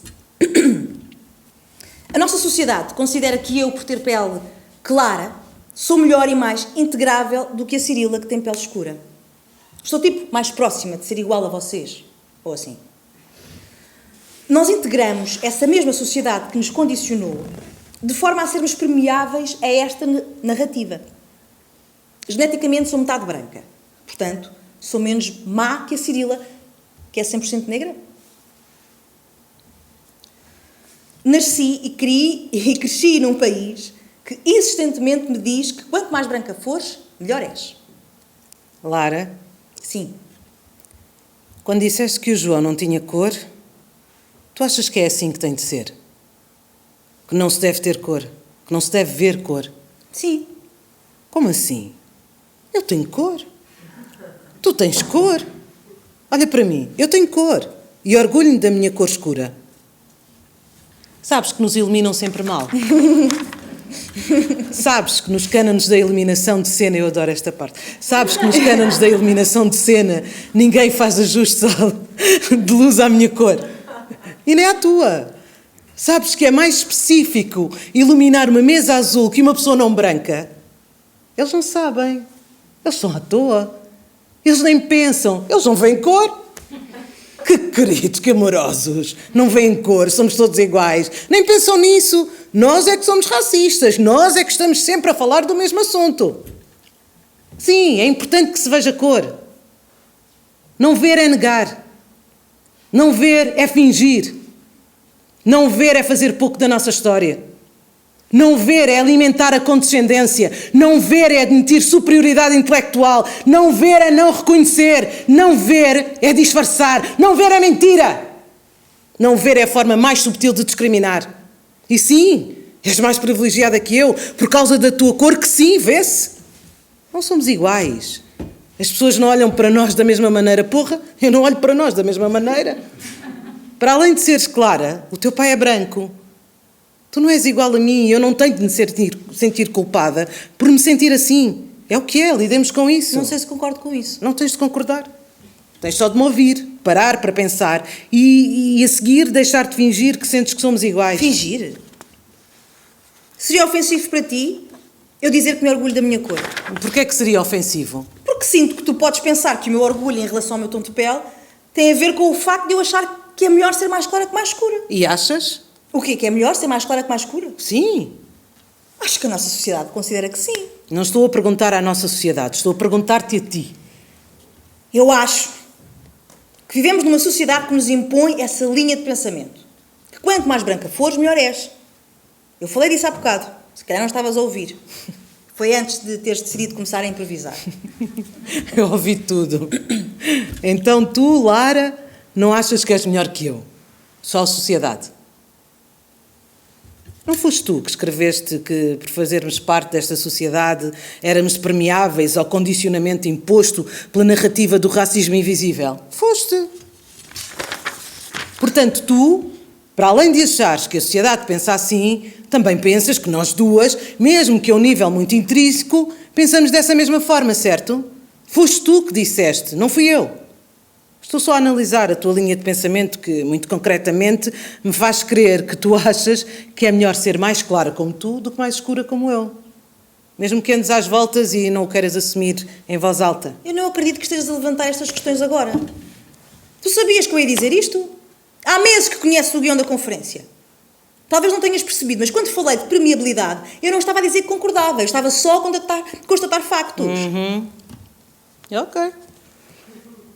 A nossa sociedade considera que eu, por ter pele clara, sou melhor e mais integrável do que a Cirila, que tem pele escura. Estou, mais próxima de ser igual a vocês. Ou assim. Nós integramos essa mesma sociedade que nos condicionou de forma a sermos permeáveis a esta narrativa. Geneticamente sou metade branca. Portanto, sou menos má que a Cirila, que é 100% negra. Nasci e cresci num país que insistentemente me diz que quanto mais branca fores, melhor és. Lara, Sim. quando disseste que o João não tinha cor, tu achas que é assim que tem de ser? Que não se deve ter cor? Que não se deve ver cor? Sim. Como assim? Eu tenho cor. Tu tens cor. Olha para mim, eu tenho cor. E orgulho-me da minha cor escura. Sabes que nos iluminam sempre mal. Sabes que nos cânones da iluminação de cena, eu adoro esta parte, sabes que nos cânones da iluminação de cena ninguém faz ajustes de luz à minha cor. E nem à tua. Sabes que é mais específico iluminar uma mesa azul que uma pessoa não branca? Eles não sabem. Eles estão à toa. Eles nem pensam. Eles não veem cor. Que queridos, que amorosos. Não veem cor, somos todos iguais. Nem pensam nisso. Nós é que somos racistas. Nós é que estamos sempre a falar do mesmo assunto. Sim, é importante que se veja cor. Não ver é negar. Não ver é fingir. Não ver é fazer pouco da nossa história. Não ver é alimentar a condescendência. Não ver é admitir superioridade intelectual. Não ver é não reconhecer. Não ver é disfarçar. Não ver é mentira. Não ver é a forma mais subtil de discriminar. E sim, és mais privilegiada que eu por causa da tua cor, que sim, vê-se. Não somos iguais. As pessoas não olham para nós da mesma maneira. Porra, eu não olho para nós da mesma maneira. Para além de seres clara, o teu pai é branco. Tu não és igual a mim e eu não tenho de me sentir culpada por me sentir assim. É o que é, lidemos com isso. Não sei se concordo com isso. Não tens de concordar. Tens só de me ouvir, parar para pensar e a seguir deixar de fingir que sentes que somos iguais. Fingir? Seria ofensivo para ti eu dizer que me orgulho da minha cor? Porquê é que seria ofensivo? Porque sinto que tu podes pensar que o meu orgulho em relação ao meu tom de pele tem a ver com o facto de eu achar que é melhor ser mais clara que mais escura. E achas? O quê? Que é melhor ser mais clara que mais escura? Sim. Acho que a nossa sociedade considera que sim. Não estou a perguntar à nossa sociedade, estou a perguntar-te a ti. Eu acho que vivemos numa sociedade que nos impõe essa linha de pensamento. Que quanto mais branca fores, melhor és. Eu falei disso há bocado. Se calhar não estavas a ouvir. Foi antes de teres decidido começar a improvisar. Eu ouvi tudo. Então tu, Lara, não achas que és melhor que eu? Só a sociedade. Não foste tu que escreveste que, por fazermos parte desta sociedade, éramos permeáveis ao condicionamento imposto pela narrativa do racismo invisível? Foste. Portanto, tu, para além de achares que a sociedade pensa assim, também pensas que nós duas, mesmo que a um nível muito intrínseco, pensamos dessa mesma forma, certo? Foste tu que disseste, não fui eu. Estou só a analisar a tua linha de pensamento que, muito concretamente, me faz crer que tu achas que é melhor ser mais clara como tu do que mais escura como eu. Mesmo que andes às voltas e não o queiras assumir em voz alta. Eu não acredito que estejas a levantar estas questões agora. Tu sabias que eu ia dizer isto? Há meses que conheces o guião da conferência. Talvez não tenhas percebido, mas quando falei de permeabilidade, eu não estava a dizer que concordava, eu estava só a constatar factos. Ok.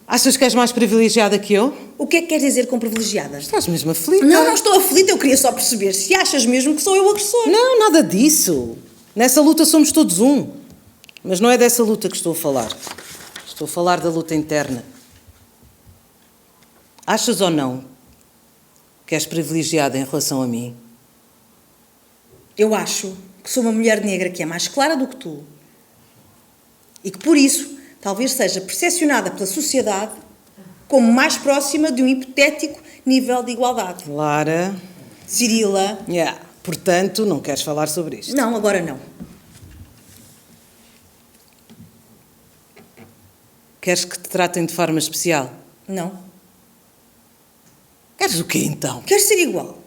Achas que és mais privilegiada que eu? O que é que queres dizer com privilegiada? Estás mesmo aflita. Não estou aflita, eu queria só perceber se achas mesmo que sou eu o agressor. Não, nada disso. Nessa luta somos todos um. Mas não é dessa luta que estou a falar. Estou a falar da luta interna. Achas ou não que és privilegiada em relação a mim? Eu acho que sou uma mulher negra que é mais clara do que tu e que, por isso, talvez seja percepcionada pela sociedade como mais próxima de um hipotético nível de igualdade. Lara... Cirila... Portanto, não queres falar sobre isto? Não, agora não. Queres que te tratem de forma especial? Não. Queres o quê, então? Quero ser igual.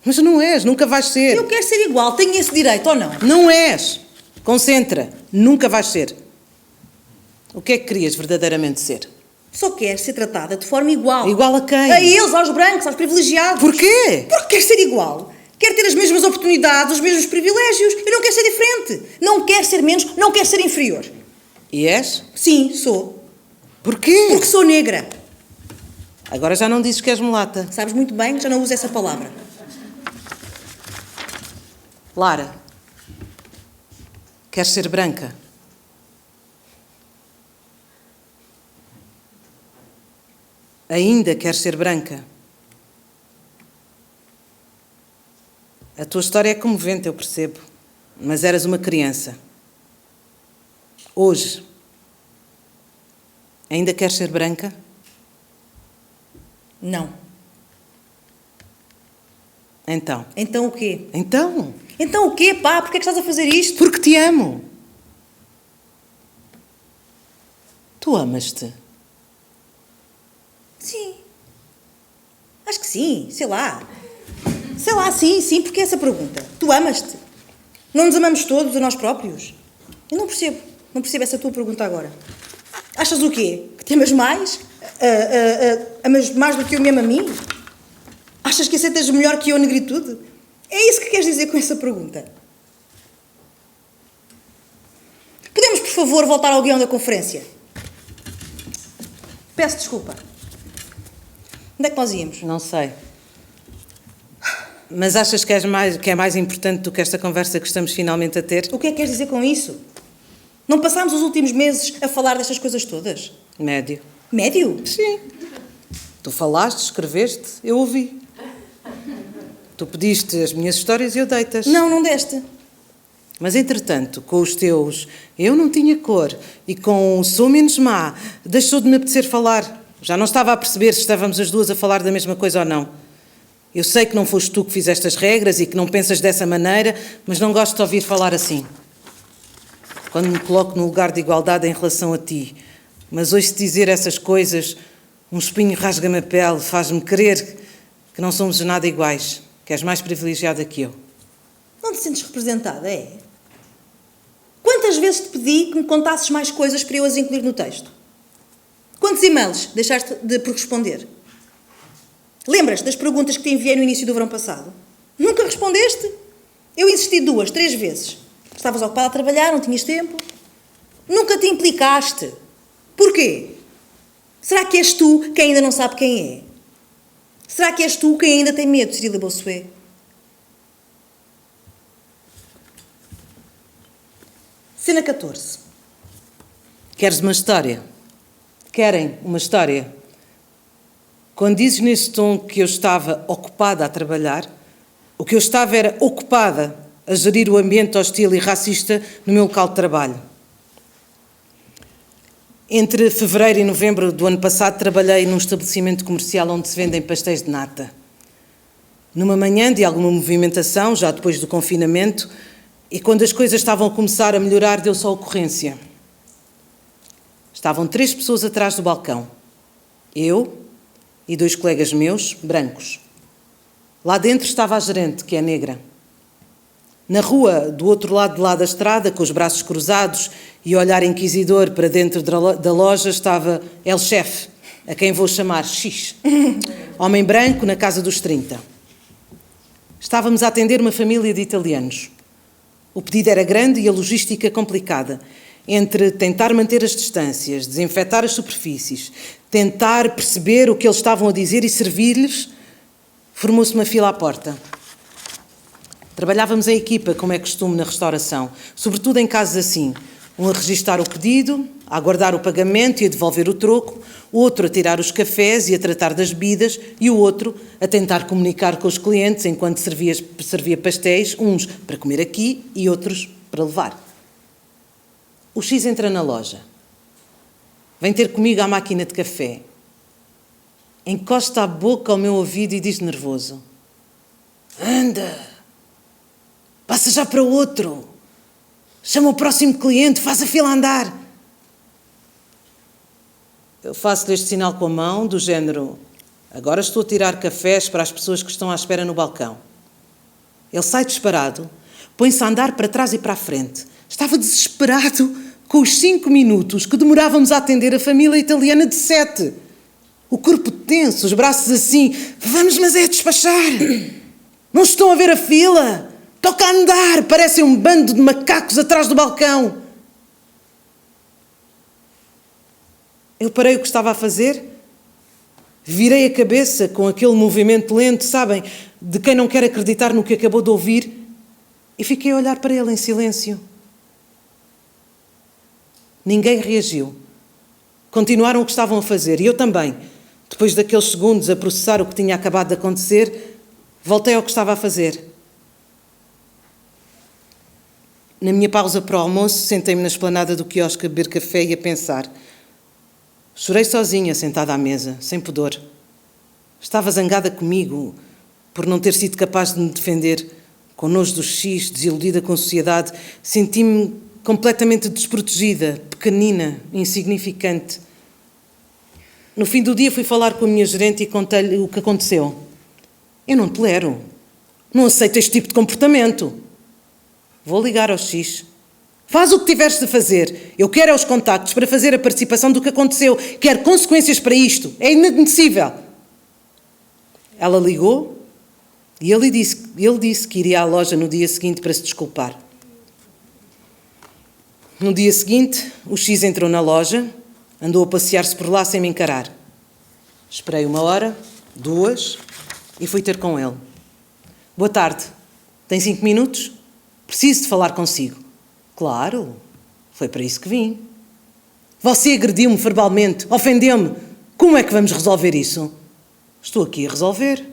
Mas não és, nunca vais ser. Eu quero ser igual, tenho esse direito ou não? Não és. Concentra, nunca vais ser. O que é que querias verdadeiramente ser? Só quero ser tratada de forma igual. Igual a quem? A eles, aos brancos, aos privilegiados. Porquê? Porque quero ser igual. Quero ter as mesmas oportunidades, os mesmos privilégios. Eu não quero ser diferente. Não quero ser menos, não quero ser inferior. E és? Sim, sou. Porquê? Porque sou negra. Agora já não dizes que és mulata. Sabes muito bem que já não uso essa palavra. Lara, queres ser branca? Ainda queres ser branca? A tua história é comovente, eu percebo. Mas eras uma criança. Hoje, ainda queres ser branca? Não. Então? Então o quê? Então? Então o quê, pá? Porquê é que estás a fazer isto? Porque te amo. Tu amas-te? Sim. Acho que sim, sei lá. Sei lá, sim, porque é essa pergunta? Tu amas-te? Não nos amamos todos a nós próprios? Eu não percebo essa tua pergunta agora. Achas o quê? Que te amas mais? Amas mais do que eu mesmo a mim? Achas que aceitas melhor que eu a negritude? É isso que queres dizer com essa pergunta? Podemos, por favor, voltar ao guião da conferência? Peço desculpa. Onde é que nós íamos? Não sei. Mas achas que é mais importante do que esta conversa que estamos finalmente a ter? O que é que queres dizer com isso? Não passámos os últimos meses a falar destas coisas todas? Médio. Médio? Sim. Tu falaste, escreveste, eu ouvi. Tu pediste as minhas histórias e eu dei-te-as. Não deste. Mas, entretanto, com os teus eu não tinha cor e com o sou menos má, deixou de me apetecer falar. Já não estava a perceber se estávamos as duas a falar da mesma coisa ou não. Eu sei que não foste tu que fizeste as regras e que não pensas dessa maneira, mas não gosto de ouvir falar assim. Quando me coloco no lugar de igualdade em relação a ti, mas ouço-te dizer essas coisas, um espinho rasga-me a pele, faz-me crer que não somos nada iguais, que és mais privilegiada que eu. Não te sentes representada, é? Quantas vezes te pedi que me contasses mais coisas para eu as incluir no texto? Quantos e-mails deixaste por responder? Lembras-te das perguntas que te enviei no início do verão passado? Nunca respondeste? Eu insisti 2, 3 vezes. Estavas ocupada a trabalhar, não tinhas tempo. Nunca te implicaste. Porquê? Será que és tu quem ainda não sabe quem é? Será que és tu quem ainda tem medo de Cirila Bossuet? Cena 14. Queres uma história? Querem uma história? Quando dizes nesse tom que eu estava ocupada a trabalhar, O que eu estava era ocupada a gerir o ambiente hostil e racista no meu local de trabalho. Entre fevereiro e novembro do ano passado, trabalhei num estabelecimento comercial onde se vendem pastéis de nata. Numa manhã de alguma movimentação, já depois do confinamento, e quando as coisas estavam a começar a melhorar, deu-se a ocorrência. Estavam 3 pessoas atrás do balcão. Eu e 2 colegas meus, brancos. Lá dentro estava a gerente, que é negra. Na rua, do outro lado de lá da estrada, com os braços cruzados e olhar inquisidor para dentro da loja, estava El Chefe, a quem vou chamar X. Homem branco na casa dos 30. Estávamos a atender uma família de italianos. O pedido era grande e a logística complicada. Entre tentar manter as distâncias, desinfetar as superfícies, tentar perceber o que eles estavam a dizer e servir-lhes, formou-se uma fila à porta. Trabalhávamos em equipa, como é costume na restauração, sobretudo em casos assim. Um a registar o pedido, a aguardar o pagamento e a devolver o troco, o outro a tirar os cafés e a tratar das bebidas e o outro a tentar comunicar com os clientes enquanto servia pastéis, uns para comer aqui e outros para levar. O X entra na loja. Vem ter comigo à máquina de café. Encosta a boca ao meu ouvido e diz nervoso: "Anda, passa já para outro. Chama o próximo cliente, faz a fila andar." Eu faço-lhe este sinal com a mão, do género: "Agora estou a tirar cafés para as pessoas que estão à espera no balcão." Ele sai disparado, põe-se a andar para trás e para a frente. Estava desesperado com os 5 minutos que demorávamos a atender a família italiana de 7. O corpo tenso, os braços assim: "Vamos, mas é despachar. Não estão a ver a fila? Toca a andar, parecem um bando de macacos atrás do balcão." Eu parei o que estava a fazer, virei a cabeça com aquele movimento lento, sabem, de quem não quer acreditar no que acabou de ouvir, e fiquei a olhar para ele em silêncio. Ninguém reagiu. Continuaram o que estavam a fazer, e eu também. Depois daqueles segundos a processar o que tinha acabado de acontecer, voltei ao que estava a fazer. Na minha pausa para o almoço, sentei-me na esplanada do quiosque a beber café e a pensar. Chorei sozinha, sentada à mesa, sem pudor. Estava zangada comigo por não ter sido capaz de me defender. Com nojo do X, desiludida com a sociedade, senti-me completamente desprotegida, pequenina, insignificante. No fim do dia fui falar com a minha gerente e contei-lhe o que aconteceu. "Eu não tolero. Não aceito este tipo de comportamento." "Vou ligar ao X." "Faz o que tiveres de fazer. Eu quero os contactos para fazer a participação do que aconteceu. Quero consequências para isto. É inadmissível." Ela ligou e ele disse que iria à loja no dia seguinte para se desculpar. No dia seguinte, o X entrou na loja, andou a passear-se por lá sem me encarar. Esperei 1 hora, 2, e fui ter com ele. "Boa tarde. Tem 5 minutos? Preciso de falar consigo." "Claro, foi para isso que vim." "Você agrediu-me verbalmente, ofendeu-me. Como é que vamos resolver isso?" "Estou aqui a resolver."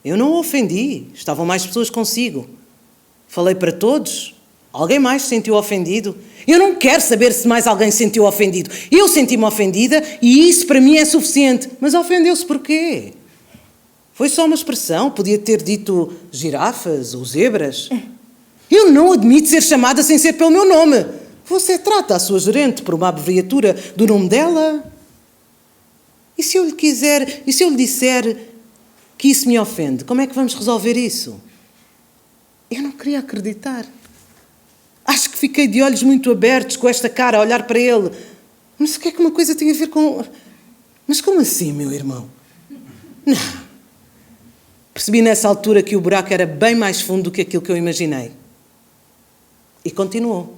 "Eu não o ofendi, estavam mais pessoas consigo. Falei para todos. Alguém mais se sentiu ofendido?" "Eu não quero saber se mais alguém se sentiu ofendido. Eu senti-me ofendida e isso para mim é suficiente." "Mas ofendeu-se porquê?" "Foi só uma expressão, podia ter dito girafas ou zebras." "Eu não admito ser chamada sem ser pelo meu nome. Você trata a sua gerente por uma abreviatura do nome dela?" E se eu lhe disser que isso me ofende, como é que vamos resolver isso?" Eu não queria acreditar. Acho que fiquei de olhos muito abertos com esta cara a olhar para ele. Mas o que é que uma coisa tem a ver com... Mas como assim, meu irmão? Não. Percebi nessa altura que o buraco era bem mais fundo do que aquilo que eu imaginei. E continuou.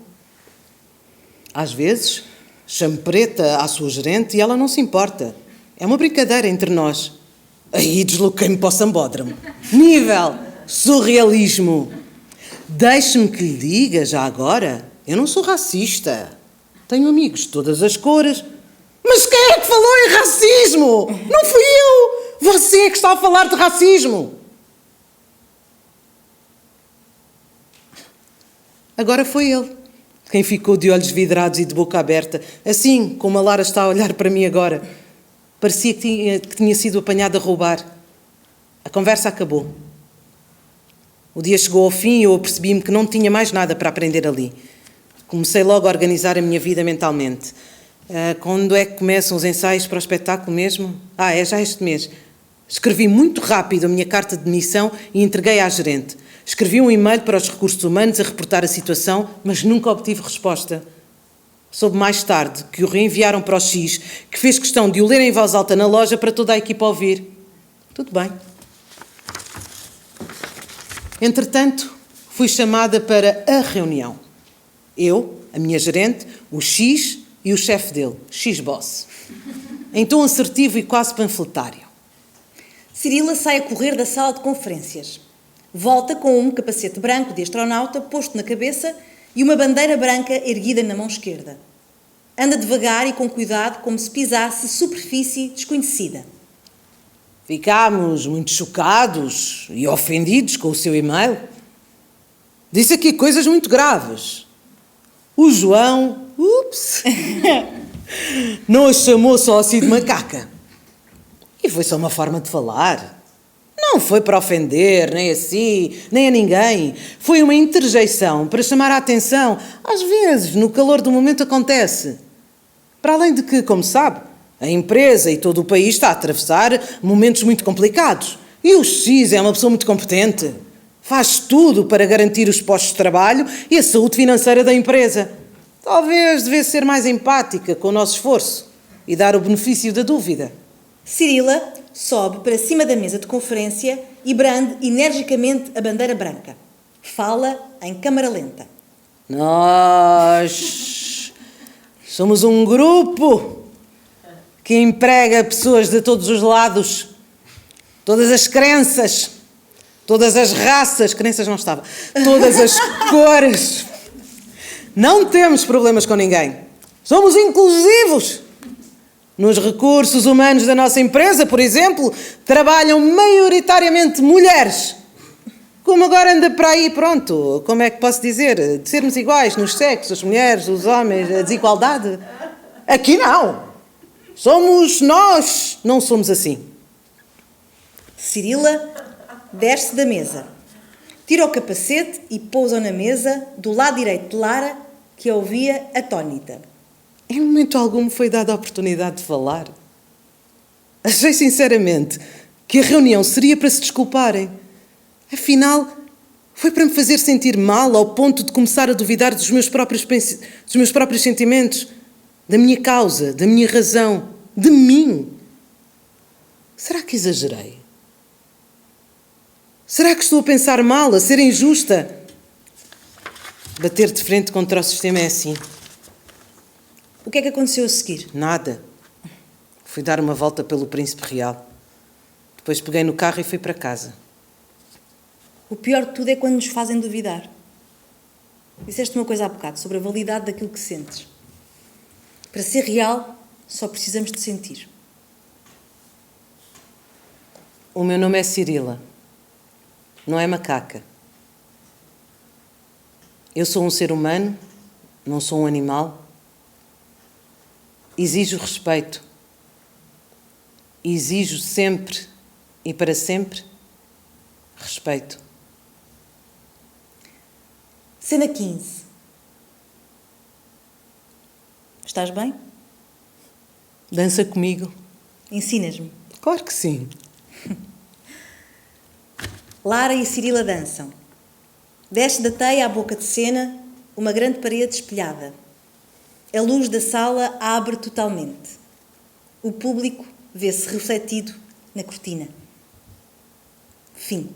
"Às vezes, chamo Preta à sua gerente e ela não se importa. É uma brincadeira entre nós." Aí desloquei-me para o sambódromo. Nível surrealismo. Deixe-me que lhe diga, já agora, eu não sou racista. Tenho amigos de todas as cores. Mas quem é que falou em racismo? Não fui eu! Você é que está a falar de racismo! Agora foi ele quem ficou de olhos vidrados e de boca aberta, assim como a Lara está a olhar para mim agora. Parecia que tinha sido apanhado a roubar. A conversa acabou. O dia chegou ao fim e eu apercebi-me que não tinha mais nada para aprender ali. Comecei logo a organizar a minha vida mentalmente. Quando é que começam os ensaios para o espetáculo mesmo? É já este mês. Escrevi muito rápido a minha carta de demissão e entreguei à gerente. Escrevi um e-mail para os recursos humanos a reportar a situação, mas nunca obtive resposta. Soube mais tarde que o reenviaram para o X, que fez questão de o ler em voz alta na loja para toda a equipa ouvir. Tudo bem. Entretanto, fui chamada para a reunião. Eu, a minha gerente, o X e o chefe dele, X-Boss. Em tom assertivo e quase panfletário. Cirila sai a correr da sala de conferências. Volta com um capacete branco de astronauta posto na cabeça e uma bandeira branca erguida na mão esquerda. Anda devagar e com cuidado, como se pisasse superfície desconhecida. Ficámos muito chocados e ofendidos com o seu e-mail. Disse aqui coisas muito graves. O João, não a chamou só assim de macaca. E foi só uma forma de falar. Não foi para ofender, nem a si, nem a ninguém. Foi uma interjeição para chamar a atenção. Às vezes, no calor do momento acontece. Para além de que, como sabe, a empresa e todo o país está a atravessar momentos muito complicados. E o X é uma pessoa muito competente. Faz tudo para garantir os postos de trabalho e a saúde financeira da empresa. Talvez devesse ser mais empática com o nosso esforço e dar o benefício da dúvida. Cirila sobe para cima da mesa de conferência e brande energicamente a bandeira branca. Fala em câmara lenta. Nós somos um grupo que emprega pessoas de todos os lados, todas as crenças, todas as raças, crenças não estava, todas as cores. Não temos problemas com ninguém. Somos inclusivos. Nos recursos humanos da nossa empresa, por exemplo, trabalham maioritariamente mulheres. Como agora anda para aí, pronto, como é que posso dizer? De sermos iguais nos sexos, as mulheres, os homens, a desigualdade. Aqui não. Somos nós, não somos assim. Cirila desce da mesa. Tira o capacete e pousa na mesa do lado direito de Lara, que a ouvia atônita. Em momento algum me foi dada a oportunidade de falar. Achei sinceramente que a reunião seria para se desculparem. Afinal, foi para me fazer sentir mal ao ponto de começar a duvidar dos meus próprios sentimentos, da minha causa, da minha razão, de mim. Será que exagerei? Será que estou a pensar mal, a ser injusta? Bater de frente contra o sistema é assim. O que é que aconteceu a seguir? Nada. Fui dar uma volta pelo Príncipe Real. Depois peguei no carro e fui para casa. O pior de tudo é quando nos fazem duvidar. Disseste uma coisa há bocado sobre a validade daquilo que sentes. Para ser real, só precisamos de sentir. O meu nome é Cirila. Não é macaca. Eu sou um ser humano, não sou um animal. Exijo respeito. Exijo sempre e para sempre respeito. Cena 15. Estás bem? Dança comigo? Ensinas-me. Claro que sim. Lara e Cirila dançam. Desce da teia à boca de cena uma grande parede espelhada. A luz da sala abre totalmente. O público vê-se refletido na cortina. Fim.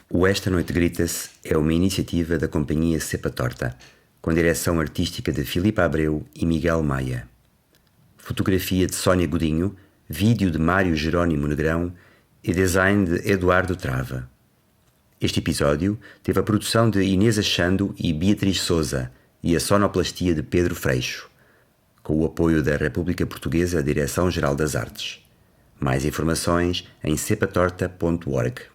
O Esta Noite Grita-se é uma iniciativa da companhia Cepa Torta, com direção artística de Filipe Abreu e Miguel Maia. Fotografia de Sónia Godinho, vídeo de Mário Jerónimo Negrão e design de Eduardo Trava. Este episódio teve a produção de Inês Achando e Beatriz Souza e a sonoplastia de Pedro Freixo, com o apoio da República Portuguesa Direção-Geral das Artes. Mais informações em cepatorta.org.